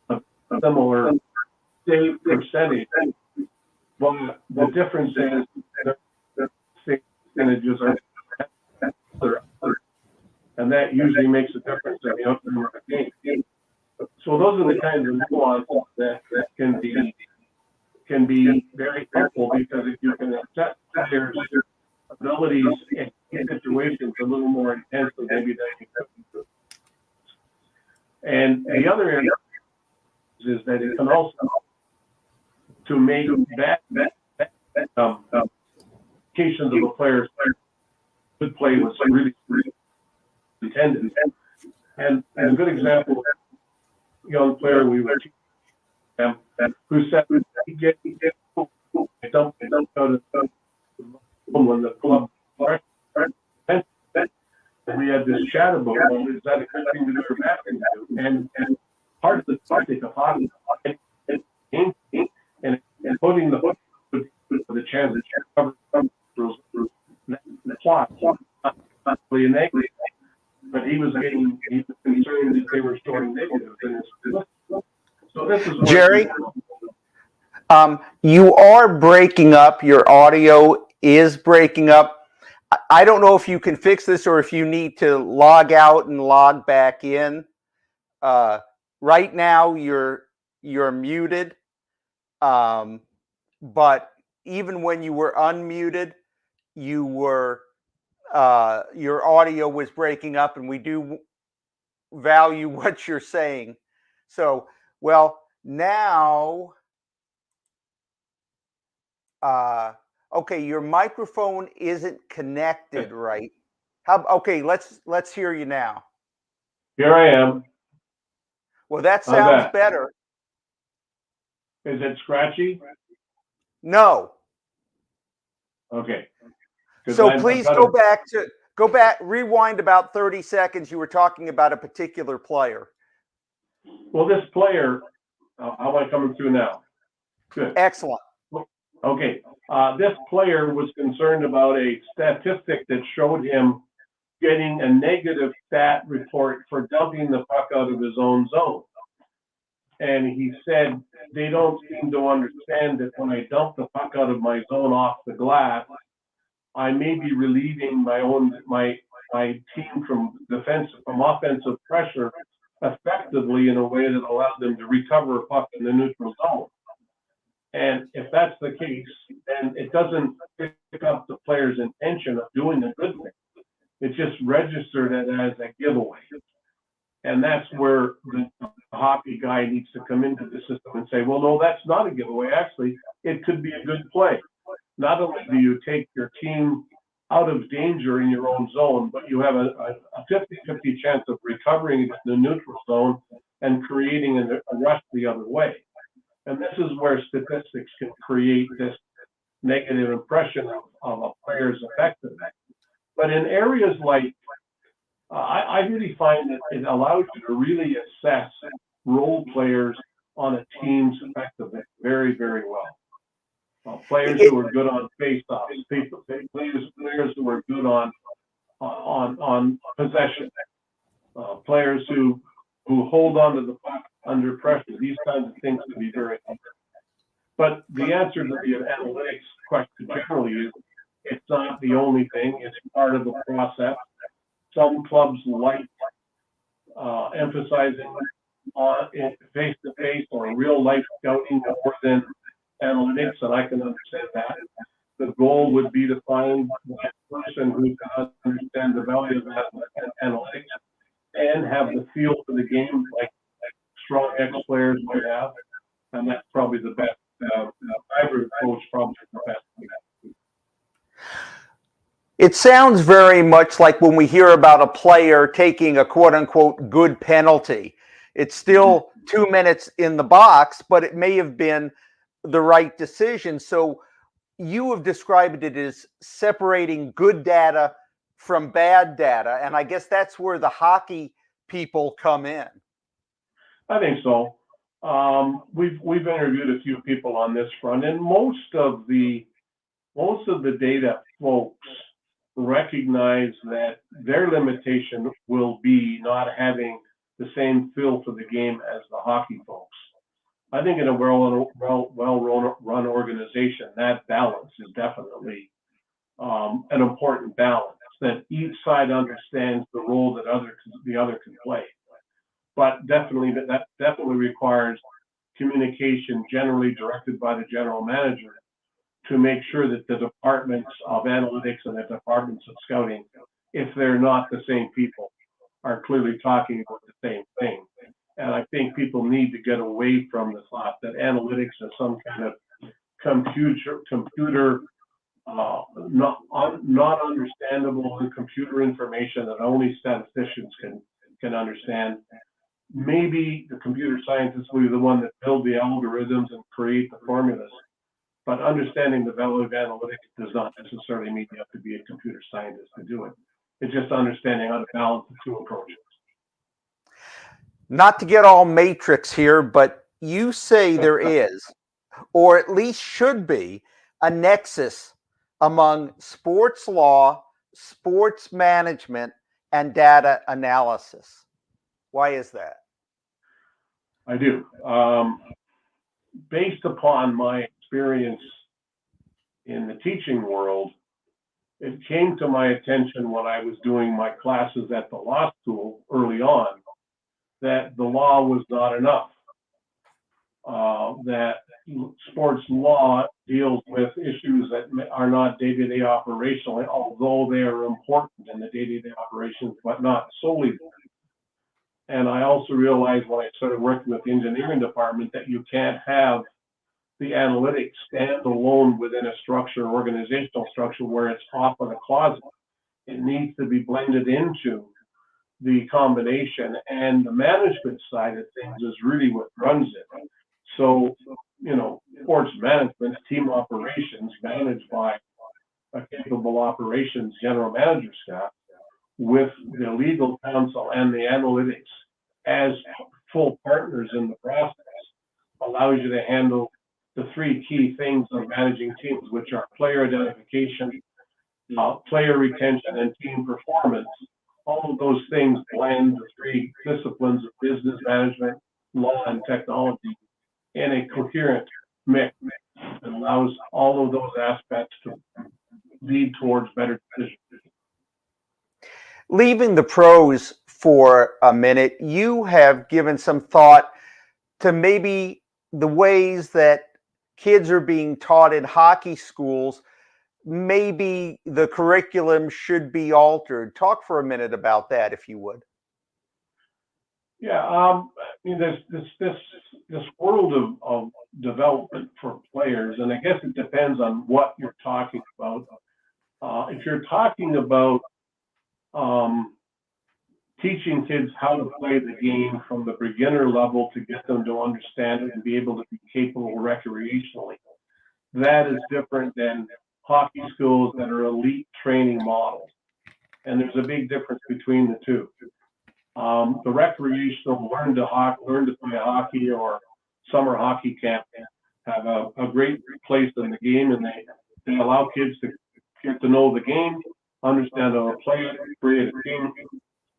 a similar save percentage. Well, the difference is the save percentages are and that usually makes a difference in the outcome of the game. So those are the kinds of nuances that can be very helpful, because if you can assess players' abilities in situations a little more intensely, maybe that you could. And the other area is that it can also to make that indications of a player's good play was really intended. And a good example, a young player we were teaching who said he get dumped out of when the club and we had this chat about, well, is that a good thing to do or bad thing to do? And part of the tactic of hockey and putting the hook for the chance to cover the plot, not really a negative, but he was concerned that they were storing negatives in his book. So this is
Gerry, you are breaking up. Your audio is breaking up. I don't know if you can fix this or if you need to log out and log back in. Right now, you're muted, but even when you were unmuted, you were your audio was breaking up, and we do value what you're saying. So, well, now, okay, your microphone isn't connected right. Okay, let's hear you now.
Here I am.
Well, that sounds better.
Is it scratchy?
No.
Okay.
So please go back, rewind about 30 seconds. You were talking about a particular player.
Well, this player, how am I coming through now? Good.
Excellent.
Okay. This player was concerned about a statistic that showed him getting a negative stat report for dumping the puck out of his own zone. And he said, they don't seem to understand that when I dump the puck out of my zone off the glass, I may be relieving my team from offensive pressure effectively in a way that allows them to recover a puck in the neutral zone. And if that's the case, then it doesn't pick up the player's intention of doing a good thing. It just registered it as a giveaway. And that's where the hockey guy needs to come into the system and say, well, no, that's not a giveaway. Actually, it could be a good play. Not only do you take your team out of danger in your own zone, but you have a 50-50 chance of recovering in the neutral zone and creating a rush the other way. And this is where statistics can create this negative impression of a player's effectiveness. But in areas like, I really find that it allows you to really assess role players on a team's effectiveness very, very well. Players who are good on face-offs, players who are good on possession, players who hold on to the puck under pressure. These kinds of things can be very helpful. But the answer to the analytics question generally is it's not the only thing. It's part of the process. Some clubs like emphasizing on face-to-face or real-life scouting more than analytics, and I can understand that. The goal would be to find person who can understand the value of analytics and have the feel for the game like strong ex-players might have, and that's probably the best. Hybrid coach probably the best.
It sounds very much like when we hear about a player taking a quote-unquote good penalty. It's still 2 minutes in the box, but it may have been the right decision. So you have described it as separating good data from bad data, and I guess that's where the hockey people come in.
I think so. We've interviewed a few people on this front, and most of the data folks recognize that their limitation will be not having the same feel for the game as the hockey folks. I think in a well-run organization, that balance is definitely an important balance, that each side understands the role that the other can play. But that definitely requires communication generally directed by the general manager to make sure that the departments of analytics and the departments of scouting, if they're not the same people, are clearly talking about the same thing. And I think people need to get away from the thought that analytics is some kind of computer not understandable computer information that only statisticians can understand. Maybe the computer scientists will be the one that build the algorithms and create the formulas. But understanding the value of analytics does not necessarily mean you have to be a computer scientist to do it. It's just understanding how to balance the two approaches.
Not to get all matrix here, but you say there is, or at least should be, a nexus among sports law, sports management, and data analysis. Why is that?
I do. Based upon my experience in the teaching world, it came to my attention when I was doing my classes at the law school early on that the law was not enough. That sports law deals with issues that are not day-to-day operational, although they are important in the day-to-day operations, but not solely. And I also realized when I started working with the engineering department that you can't have the analytics stand alone within a structure, organizational structure, where it's off in a closet. It needs to be blended into the combination, and the management side of things is really what runs it. So, sports management, team operations managed by a capable operations general manager staff with the legal counsel and the analytics as full partners in the process allows you to handle the three key things of managing teams, which are player identification, player retention, and team performance. All of those things blend the three disciplines of business management, law, and technology in a coherent mix that allows all of those aspects to lead towards better decisions.
Leaving the pros for a minute, you have given some thought to maybe the ways that kids are being taught in hockey schools. Maybe the curriculum should be altered. Talk for a minute about that, if you would.
Yeah, this world of development for players, and I guess it depends on what you're talking about. If you're talking about teaching kids how to play the game from the beginner level to get them to understand it and be able to be capable recreationally, that is different than hockey schools that are elite training models. And there's a big difference between the two. The recreational learn to play hockey or summer hockey camp have a great place in the game, and they allow kids to get to know the game, understand how to play it, create a team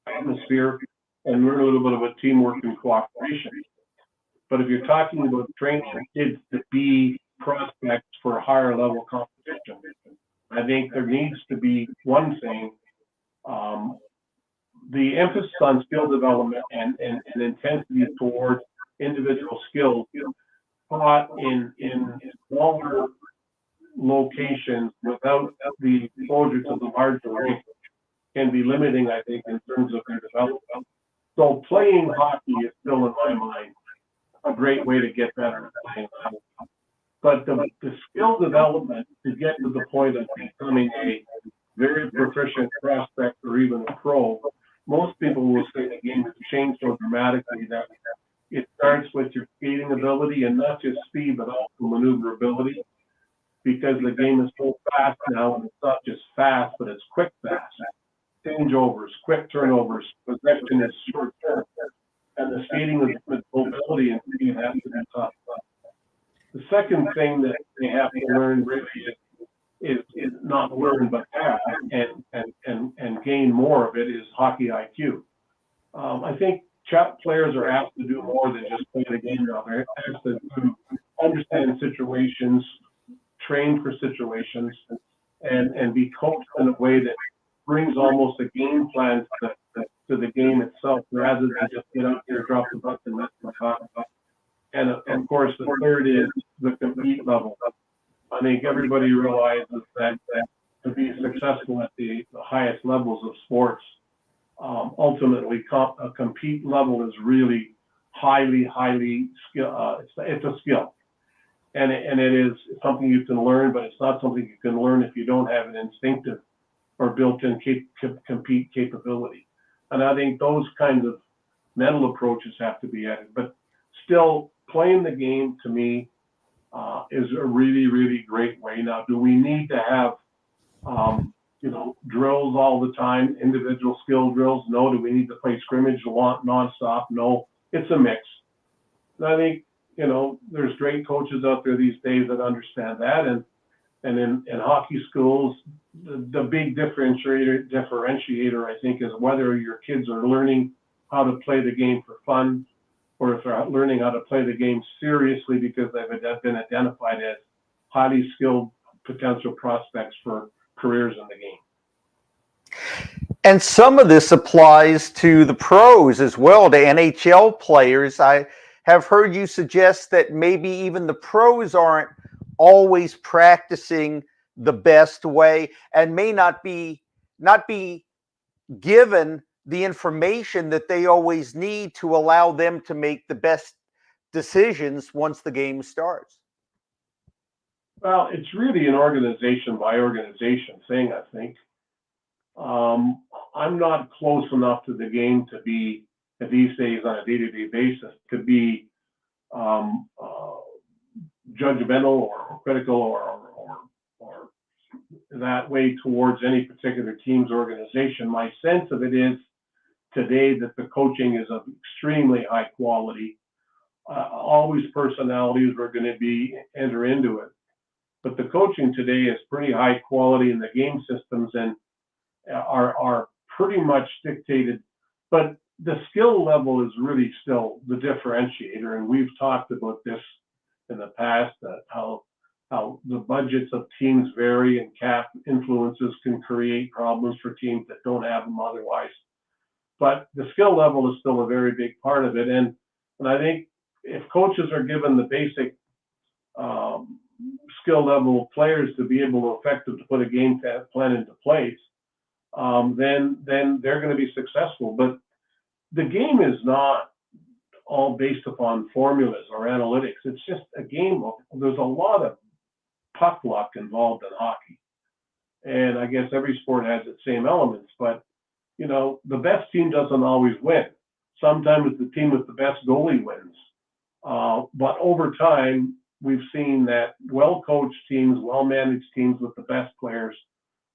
atmosphere, and learn a little bit about teamwork and cooperation. But if you're talking about training kids to be prospects for higher level competition, I think there needs to be one thing, the emphasis on skill development and intensity towards individual skills taught in smaller locations with without the exposure to the larger rink can be limiting, I think, in terms of their development. So playing hockey is still, in my mind, a great way to get better at playing hockey. But the skill development to get to the point of becoming a very proficient prospect or even a pro, most people will say the game has changed so dramatically that it starts with your skating ability, and not just speed, but also maneuverability, because the game is so fast now, and it's not just fast, but it's quick fast. Changeovers, quick turnovers, possession is short term, and the skating with mobility and speed has to be tough. The second thing that they have to learn really is not learn but have and gain more of it is hockey IQ. I think players are asked to do more than just play the game now. They're asked to understand situations, train for situations, and be coached in a way that brings almost a game plan to the game itself, rather than just get out there, drop the puck, and let the puck. And of course, the third is the compete level. I think everybody realizes that to be successful at the highest levels of sports, ultimately a compete level is really highly skill. It's a skill, and it is something you can learn, but it's not something you can learn if you don't have an instinctive or built-in compete capability. And I think those kinds of mental approaches have to be added. But still, playing the game to me is a really great way. Now, do we need to have drills all the time, individual skill drills? No. Do we need to play scrimmage nonstop? No. It's a mix. And I think there's great coaches out there these days that understand that, and in hockey schools, the big differentiator, I think, is whether your kids are learning how to play the game for fun, or if they're learning how to play the game seriously because they've been identified as highly skilled potential prospects for careers in the game.
And some of this applies to the pros as well, to NHL players. I have heard you suggest that maybe even the pros aren't always practicing the best way, and may not be given the information that they always need to allow them to make the best decisions once the game starts.
Well, it's really an organization by organization thing, I think. I'm not close enough to the game to be, these days, on a day-to-day basis, to be judgmental or critical or that way towards any particular team's organization. My sense of it is today that the coaching is of extremely high quality. Always personalities are going to enter into it, but the coaching today is pretty high quality, and the game systems and are pretty much dictated. But the skill level is really still the differentiator, and we've talked about this in the past, how the budgets of teams vary, and cap influences can create problems for teams that don't have them otherwise. But the skill level is still a very big part of it, and I think if coaches are given the basic skill level of players to be able to effectively put a game plan into place, then they're going to be successful. But the game is not all based upon formulas or analytics. It's just a game there's a lot of puck luck involved in hockey. And I guess every sport has its same elements, but the best team doesn't always win. Sometimes the team with the best goalie wins. But over time, we've seen that well-coached teams, well-managed teams with the best players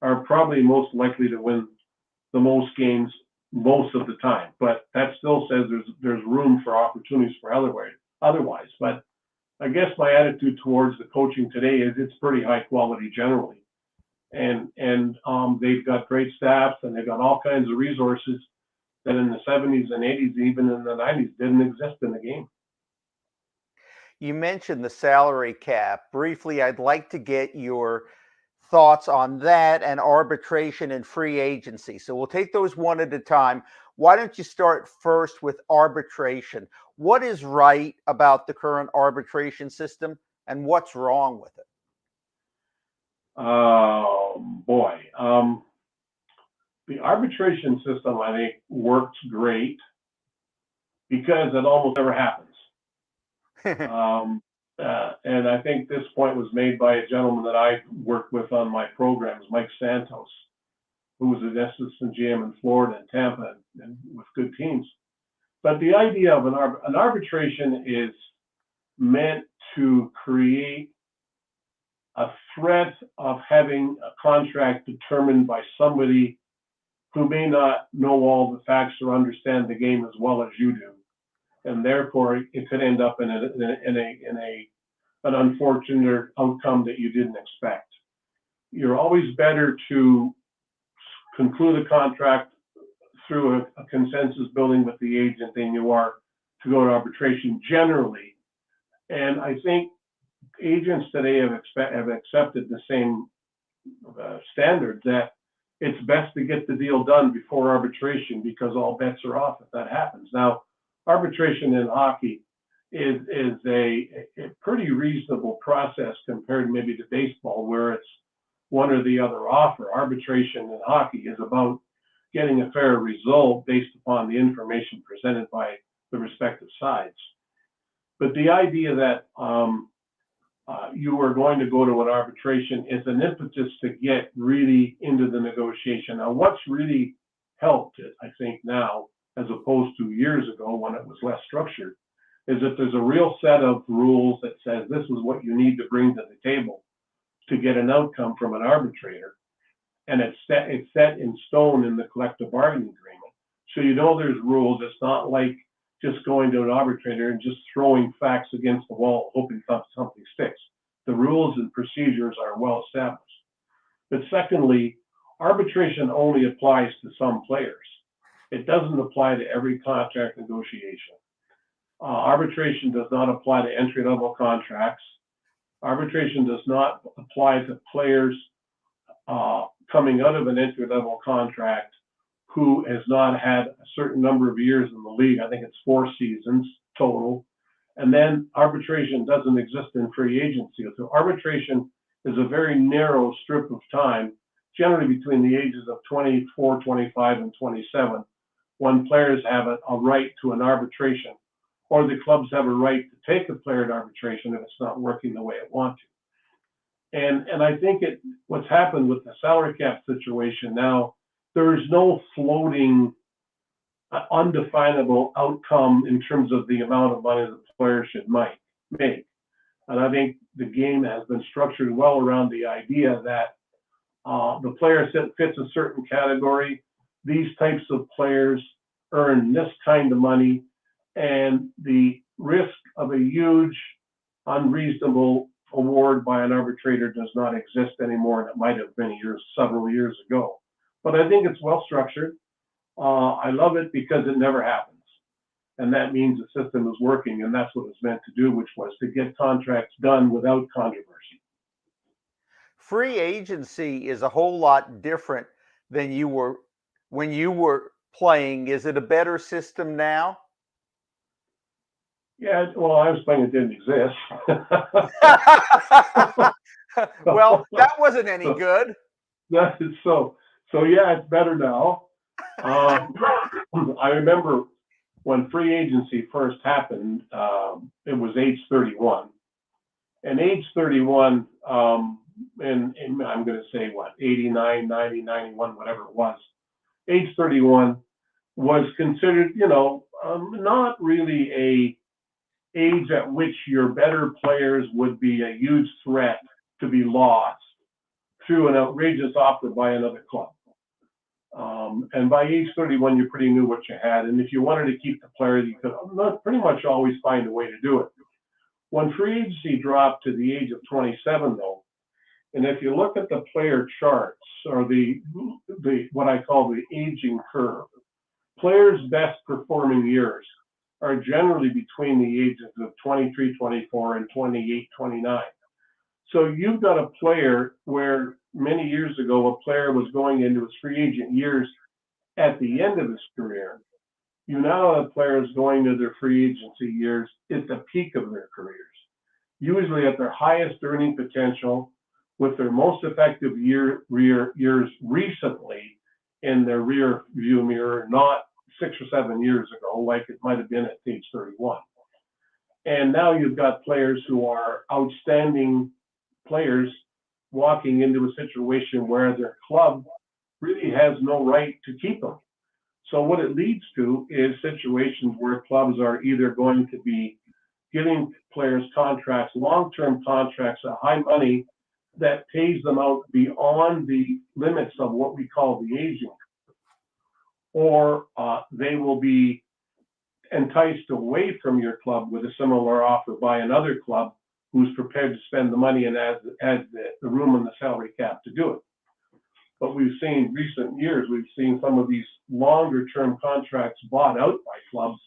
are probably most likely to win the most games most of the time. But that still says there's room for opportunities for otherwise. But I guess my attitude towards the coaching today is it's pretty high quality generally. And they've got great staffs, and they've got all kinds of resources that in the 70s and 80s, even in the 90s, didn't exist in the game.
You mentioned the salary cap. Briefly, I'd like to get your thoughts on that and arbitration and free agency. So we'll take those one at a time. Why don't you start first with arbitration? What is right about the current arbitration system, and what's wrong with it?
Boy. The arbitration system, I think, works great because it almost never happens. And I think this point was made by a gentleman that I worked with on my programs, Mike Santos, who was an assistant GM in Florida and Tampa and with good teams. But the idea of an arbitration is meant to create a threat of having a contract determined by somebody who may not know all the facts or understand the game as well as you do, and therefore it could end up in an unfortunate outcome that you didn't expect. You're always better to conclude a contract through a consensus building with the agent than you are to go to arbitration generally. And I think agents today have accepted the same standard that it's best to get the deal done before arbitration because all bets are off if that happens. Now, arbitration in hockey is a pretty reasonable process compared maybe to baseball, where it's one or the other offer. Arbitration in hockey is about getting a fair result based upon the information presented by the respective sides. But the idea that you are going to go to an arbitration is an impetus to get really into the negotiation. Now, what's really helped it, I think now, as opposed to years ago when it was less structured, is that there's a real set of rules that says this is what you need to bring to the table to get an outcome from an arbitrator. And it's set in stone in the collective bargaining agreement. So you know there's rules. It's not like just going to an arbitrator and just throwing facts against the wall, hoping something sticks. The rules and procedures are well established. But secondly, arbitration only applies to some players. It doesn't apply to every contract negotiation. Arbitration does not apply to entry-level contracts. Arbitration does not apply to players coming out of an entry-level contract who has not had a certain number of years in the league. I think it's 4 seasons total. And then arbitration doesn't exist in free agency. So arbitration is a very narrow strip of time, generally between the ages of 24, 25, and 27, when players have a right to an arbitration, or the clubs have a right to take a player to arbitration if it's not working the way it wants to. And I think what's happened with the salary cap situation now, there is no floating, undefinable outcome in terms of the amount of money the player should make. And I think the game has been structured well around the idea that the player fits a certain category. These types of players earn this kind of money, and the risk of a huge, unreasonable award by an arbitrator does not exist anymore, and it might have been several years ago. But I think it's well structured. I love it because it never happens. And that means the system is working, and that's what it's meant to do, which was to get contracts done without controversy.
Free agency is a whole lot different than when you were playing. Is it a better system now?
Yeah, well, I was playing, it didn't exist.
Well, that wasn't any good.
So yeah, it's better now. I remember when free agency first happened, it was age 31. And age 31, and I'm going to say 89, 90, 91, whatever it was, age 31 was considered, not really a age at which your better players would be a huge threat to be lost through an outrageous offer by another club. And by age 31, you pretty knew what you had. And if you wanted to keep the player, you could pretty much always find a way to do it. When free agency dropped to the age of 27, though, and if you look at the player charts, or the what I call the aging curve, players' best performing years are generally between the ages of 23, 24, and 28, 29. So you've got a player where many years ago, a player was going into his free agent years at the end of his career. You now have players going to their free agency years at the peak of their careers, usually at their highest earning potential, with their most effective years recently in their rear view mirror, not 6 or 7 years ago, like it might have been at age 31. And now you've got players who are outstanding players walking into a situation where their club really has no right to keep them. So what it leads to is situations where clubs are either going to be giving players contracts, long-term contracts at high money that pays them out beyond the limits of what we call the aging, or they will be enticed away from your club with a similar offer by another club who's prepared to spend the money and has the room and the salary cap to do it. But we've seen recent years, we've seen some of these longer term contracts bought out by clubs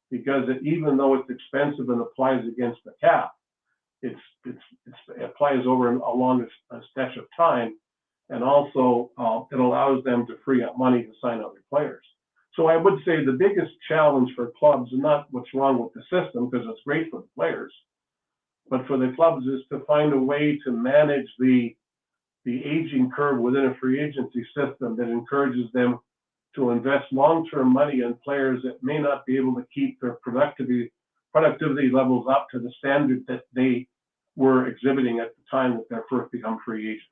because even though it's expensive and applies against the cap, it applies over a long stretch of time, and also it allows them to free up money to sign other players. So I would say the biggest challenge for clubs, and not what's wrong with the system, because it's great for the players, but for the clubs is to find a way to manage the aging curve within a free agency system that encourages them to invest long-term money in players that may not be able to keep their productivity levels up to the standard that they were exhibiting at the time that they first become free agents.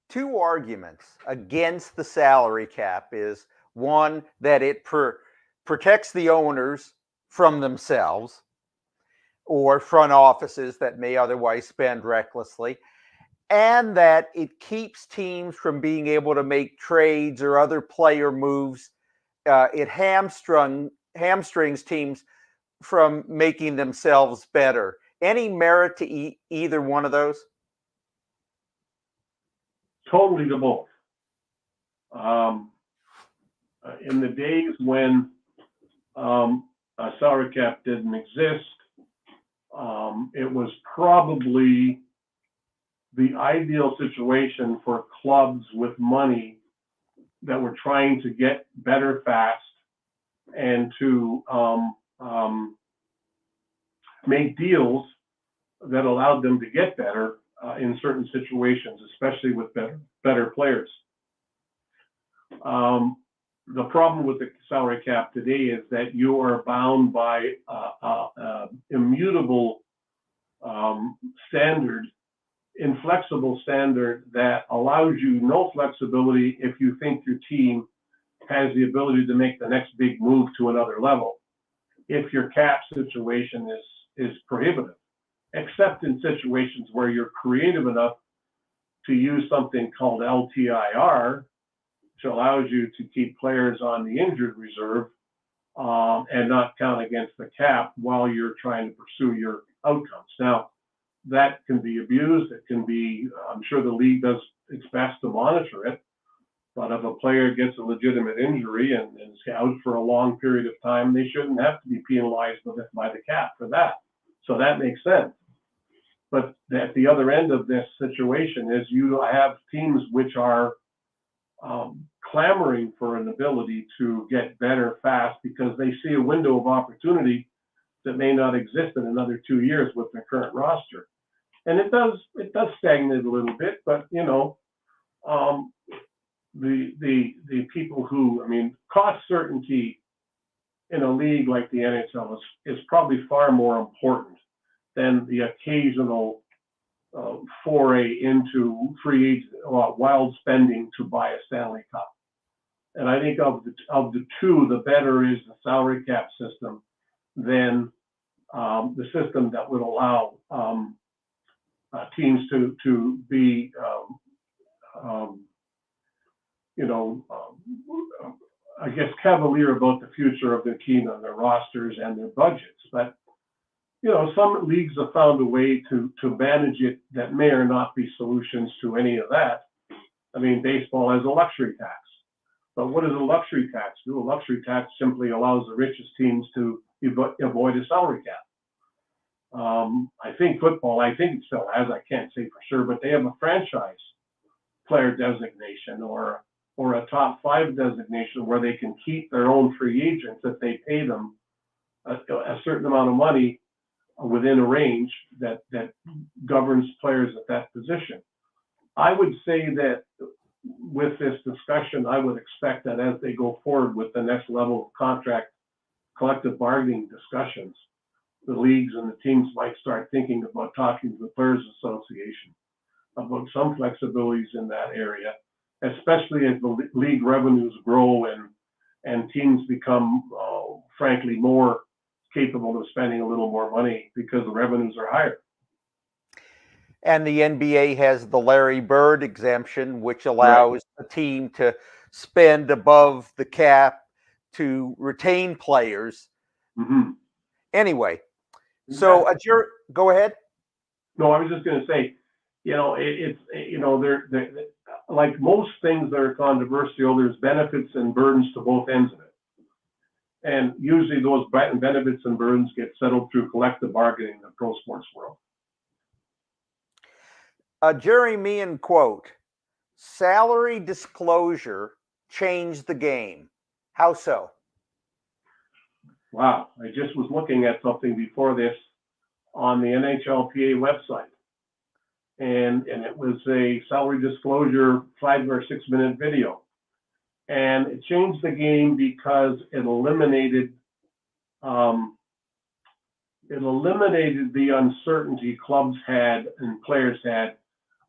Two arguments against the salary cap is one, that it protects the owners from themselves or front offices that may otherwise spend recklessly, and that it keeps teams from being able to make trades or other player moves. It hamstrings teams from making themselves better. Any merit to either one of those?
Totally to both. In the days when a salary cap didn't exist, it was probably the ideal situation for clubs with money that were trying to get better fast and to make deals that allowed them to get better in certain situations, especially with better players. The problem with the salary cap today is that you are bound by immutable standard, inflexible standard that allows you no flexibility if you think your team has the ability to make the next big move to another level, if your cap situation is prohibitive, except in situations where you're creative enough to use something called LTIR, which allows you to keep players on the injured reserve and not count against the cap while you're trying to pursue your outcomes. Now, that can be abused. It can be, I'm sure the league does its best to monitor it, but if a player gets a legitimate injury and is out for a long period of time, they shouldn't have to be penalized by the cap for that. So that makes sense. But at the other end of this situation is you have teams which are clamoring for an ability to get better fast because they see a window of opportunity that may not exist in another 2 years with their current roster. And it does stagnate a little bit, but you know, the people who, I mean, cost certainty in a league like the NHL is probably far more important than the occasional foray into free agent wild spending to buy a Stanley Cup. And I think of the two, the better is the salary cap system than the system that would allow teams to be, I guess, cavalier about the future of their team and their rosters and their budgets. But you know, some leagues have found a way to manage it that may or not be solutions to any of that. I mean, baseball has a luxury tax. But what does a luxury tax do? A luxury tax simply allows the richest teams to avoid a salary cap. I think football, it still has, I can't say for sure, but they have a franchise player designation or a top 5 designation where they can keep their own free agents if they pay them a certain amount of money within a range that governs players at that position. I would say that with this discussion, I would expect that as they go forward with the next level of contract collective bargaining discussions, the leagues and the teams might start thinking about talking to the Players Association about some flexibilities in that area, especially as the league revenues grow and teams become, frankly, more capable of spending a little more money because the revenues are higher.
And the NBA has the Larry Bird exemption, which allows a team to spend above the cap to retain players.
Mm-hmm.
Anyway, so go ahead.
No, I was just going to say, it's they're like most things that are controversial, there's benefits and burdens to both ends of it. And usually those benefits and burdens get settled through collective bargaining in the pro sports world.
Gerry Meehan quote, "Salary disclosure changed the game." How so?
Wow, I just was looking at something before this on the NHLPA website. And it was a salary disclosure 5 or 6 minute video. And it changed the game because it eliminated the uncertainty clubs had and players had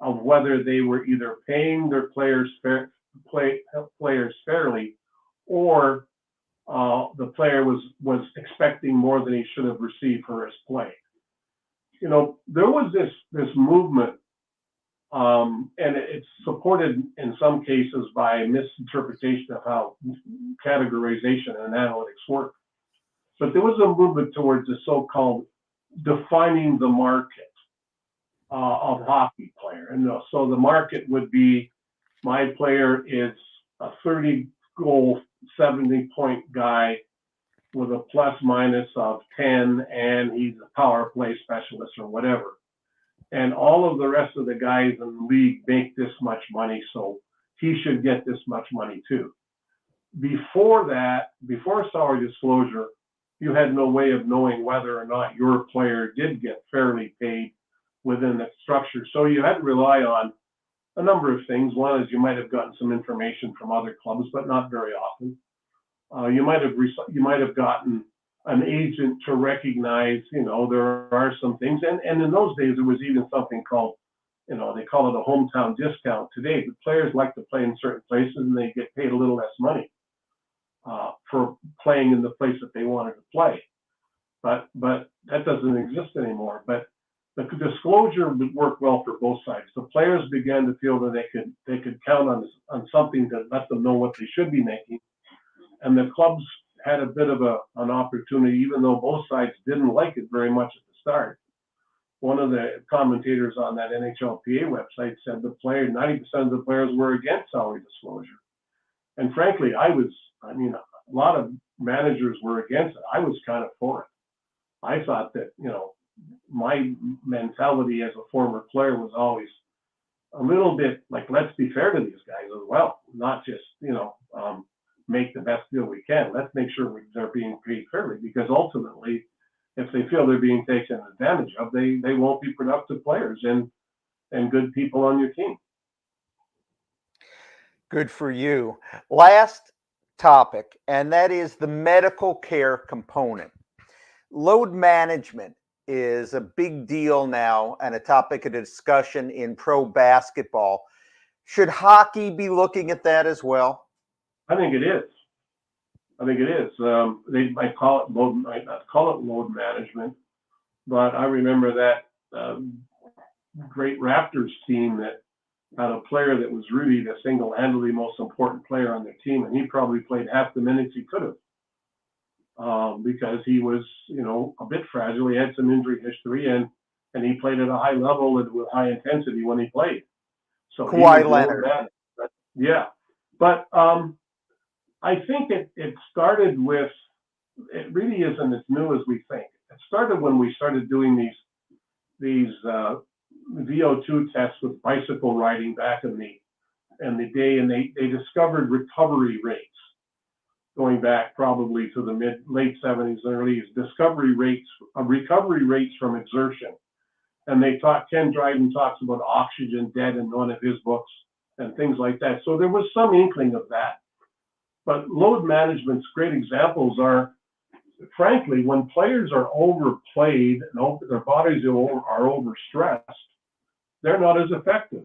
of whether they were either paying their players fairly, or the player was expecting more than he should have received for his play. There was this movement, and it's supported in some cases by misinterpretation of how categorization and analytics work. But there was a movement towards the so-called defining the market of hockey player. And so the market would be, my player is a 30-goal, 70-point guy with a plus minus of 10, and he's a power play specialist or whatever. And all of the rest of the guys in the league make this much money, so he should get this much money too. Before salary disclosure, you had no way of knowing whether or not your player did get fairly paid within that structure. So you had to rely on a number of things. One is you might have gotten some information from other clubs, but not very often. You might have gotten an agent to recognize, there are some things. And in those days, there was even something called, they call it a hometown discount. Today, the players like to play in certain places and they get paid a little less money for playing in the place that they wanted to play. But that doesn't exist anymore. But the disclosure would work well for both sides. The players began to feel that they could count on something to let them know what they should be making. And the clubs had a bit of an opportunity, even though both sides didn't like it very much at the start. One of the commentators on that NHLPA website said 90% of the players were against salary disclosure. And frankly, a lot of managers were against it. I was kind of for it. I thought that, my mentality as a former player was always a little bit like, let's be fair to these guys as well, not just, make the best deal we can. Let's make sure they're being paid fairly, because ultimately, if they feel they're being taken advantage of, they won't be productive players and good people on your team.
Good for you. Last topic, and that is the medical care component. Load management is a big deal now and a topic of discussion in pro basketball. Should hockey be looking at that as well?
I think it is. They might call it might not call it load management, but I remember that great Raptors team that had a player that was really the single-handedly most important player on their team, and he probably played half the minutes he could have because he was, a bit fragile. He had some injury history, and he played at a high level with high intensity when he played. So
Kawhi Leonard.
Yeah, but I think it started with, it really isn't as new as we think. It started when we started doing these VO2 tests with bicycle riding back in the day, and they discovered recovery rates. going back probably to the late 70s and early 80s, recovery rates from exertion. And they Ken Dryden talks about oxygen debt in one of his books and things like that. So there was some inkling of that. But load management's great examples are, frankly, when players are overplayed and their bodies are overstressed, they're not as effective.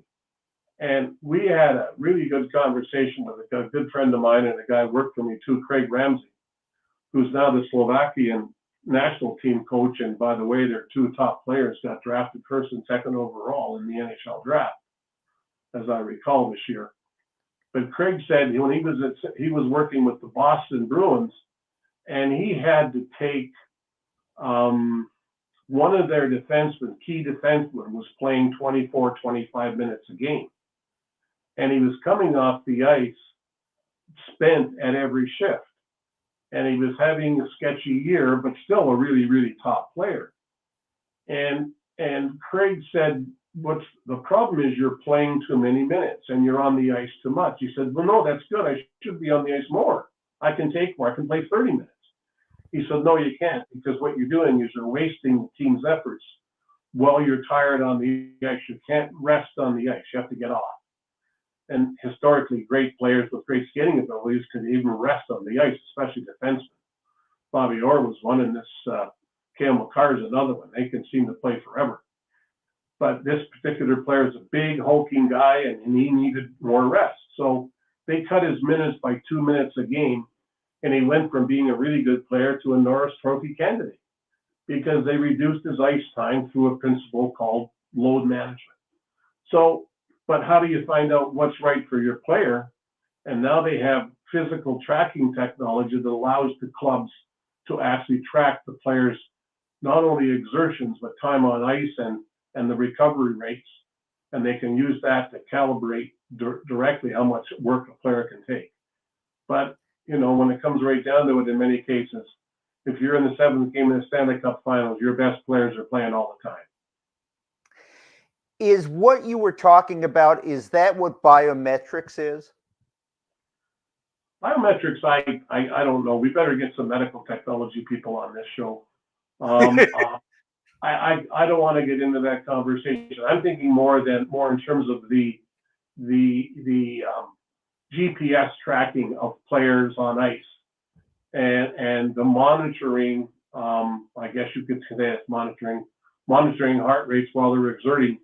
And we had a really good conversation with a good friend of mine and a guy who worked for me too, Craig Ramsey, who's now the Slovakian national team coach. And by the way, their two top players got drafted first and second overall in the NHL draft, as I recall this year. But Craig said when he was working with the Boston Bruins, and he had to take one of their defensemen, key defensemen, was playing 24, 25 minutes a game. And he was coming off the ice spent at every shift. And he was having a sketchy year, but still a really, really top player. And Craig said, what's the problem is you're playing too many minutes and you're on the ice too much. He said, well, no, that's good. I should be on the ice more. I can take more. I can play 30 minutes. He said, no, you can't, because what you're doing is you're wasting the team's efforts while you're tired on the ice. You can't rest on the ice. You have to get off. And historically, great players with great skating abilities could even rest on the ice, especially defensemen. Bobby Orr was one, and this Cale Makar is another one. They can seem to play forever. But this particular player is a big, hulking guy, and he needed more rest. So they cut his minutes by 2 minutes a game, and he went from being a really good player to a Norris Trophy candidate because they reduced his ice time through a principle called load management. So, but how do you find out what's right for your player? And now they have physical tracking technology that allows the clubs to actually track the players, not only exertions, but time on ice and the recovery rates. And they can use that to calibrate directly how much work a player can take. But, you know, when it comes right down to it, in many cases, if you're in the seventh game of the Stanley Cup Finals, your best players are playing all the time.
Is what you were talking about, is that what biometrics is?
Biometrics, I don't know. We better get some medical technology people on this show. I don't want to get into that conversation. I'm thinking more in terms of the GPS tracking of players on ice and the monitoring. I guess you could say it's monitoring heart rates while they're exerting.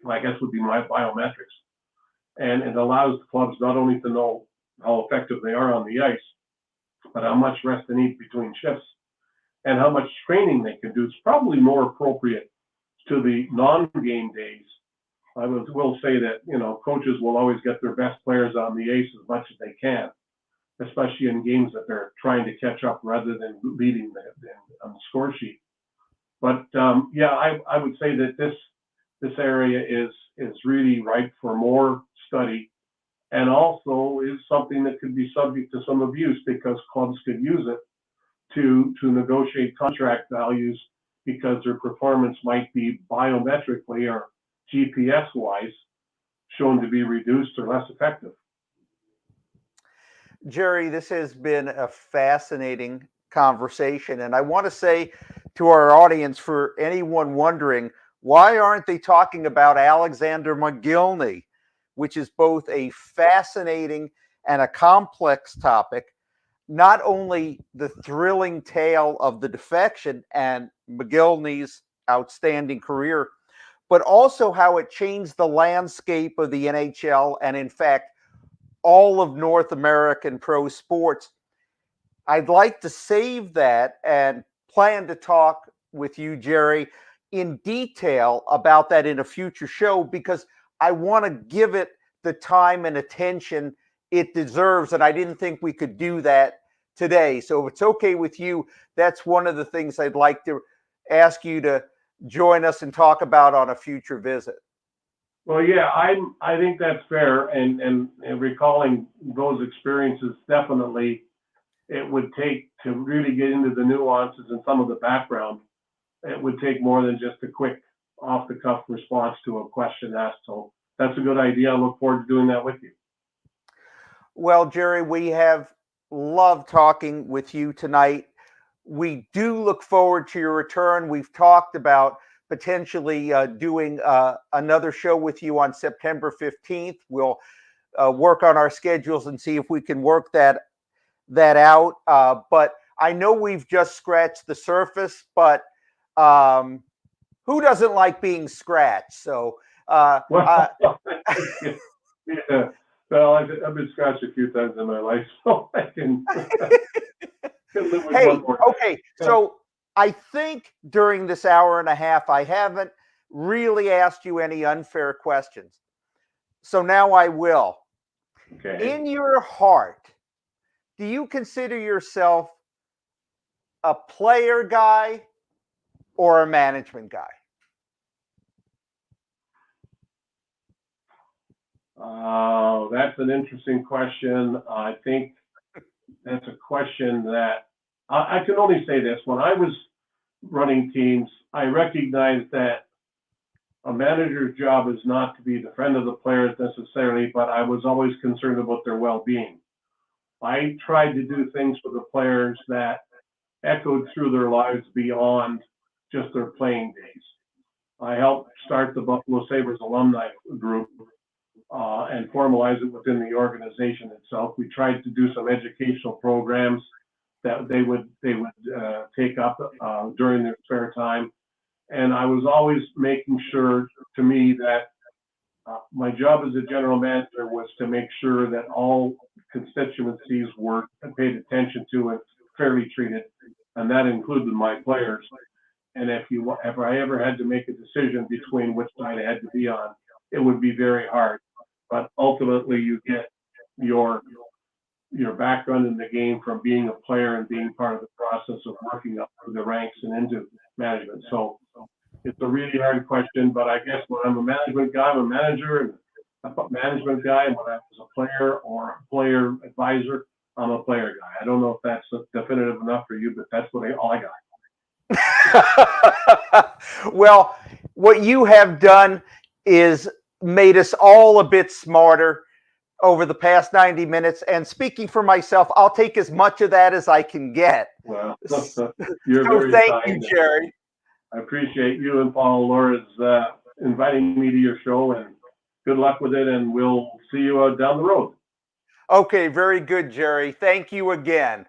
I guess would be my biometrics, and it allows the clubs not only to know how effective they are on the ice, but how much rest they need between shifts and how much training they can do. It's probably more appropriate to the non-game days. I will say that, you know, coaches will always get their best players on the ice as much as they can, especially in games that they're trying to catch up rather than leading on the score sheet. But yeah, I would say that this area is really ripe for more study, and also is something that could be subject to some abuse because clubs could use it to negotiate contract values because their performance might be biometrically or GPS wise shown to be reduced or less effective.
Gerry, this has been a fascinating conversation, and I want to say to our audience, for anyone wondering, why aren't they talking about Alexander Mogilny, which is both a fascinating and a complex topic? Not only the thrilling tale of the defection and Mogilny's outstanding career, but also how it changed the landscape of the NHL and, in fact, all of North American pro sports. I'd like to save that and plan to talk with you, Gerry, in detail about that in a future show, because I want to give it the time and attention it deserves, and I didn't think we could do that today. So if it's okay with you, that's one of the things I'd like to ask you to join us and talk about on a future visit.
Well, yeah, I think that's fair, and recalling those experiences, definitely it would take to really get into the nuances and some of the background. It would take more than just a quick off-the-cuff response to a question asked. So that's a good idea. I look forward to doing that with you.
Well, Gerry, we have love talking with you tonight. We do look forward to your return. We've talked about potentially doing another show with you on September 15th. We'll work on our schedules and see if we can work that out. But I know we've just scratched the surface, but who doesn't like being scratched? So,
yeah. Well, I've been scratched a few times in my life, so I can, can live with
hey,
one more.
okay. So I think during this hour and a half, I haven't really asked you any unfair questions. So now I will.
Okay.
In your heart, do you consider yourself a player guy or a management guy?
That's an interesting question. I think that's a question that I can only say this. When I was running teams, I recognized that a manager's job is not to be the friend of the players necessarily, but I was always concerned about their well-being. I tried to do things for the players that echoed through their lives beyond just their playing days. I helped start the Buffalo Sabres alumni group and formalize it within the organization itself. We tried to do some educational programs that they would take up during their spare time, and I was always making sure, to me, that my job as a general manager was to make sure that all constituencies were paid attention to and fairly treated, and that included my players. And if I ever had to make a decision between which side I had to be on, it would be very hard. But ultimately, you get your background in the game from being a player and being part of the process of working up through the ranks and into management. So it's a really hard question, but I guess when I'm a management guy, I'm a manager, and a management guy, and when I was a player or a player advisor, I'm a player guy. I don't know if that's definitive enough for you, but that's all I
got. Well, what you have done is made us all a bit smarter over the past 90 minutes. And speaking for myself, I'll take as much of that as I can get.
Well, you're very
thank
kind.
You, Gerry.
I appreciate you and Paul Laura's inviting me to your show, and good luck with it, and we'll see you down the road.
Okay, very good, Gerry. Thank you again.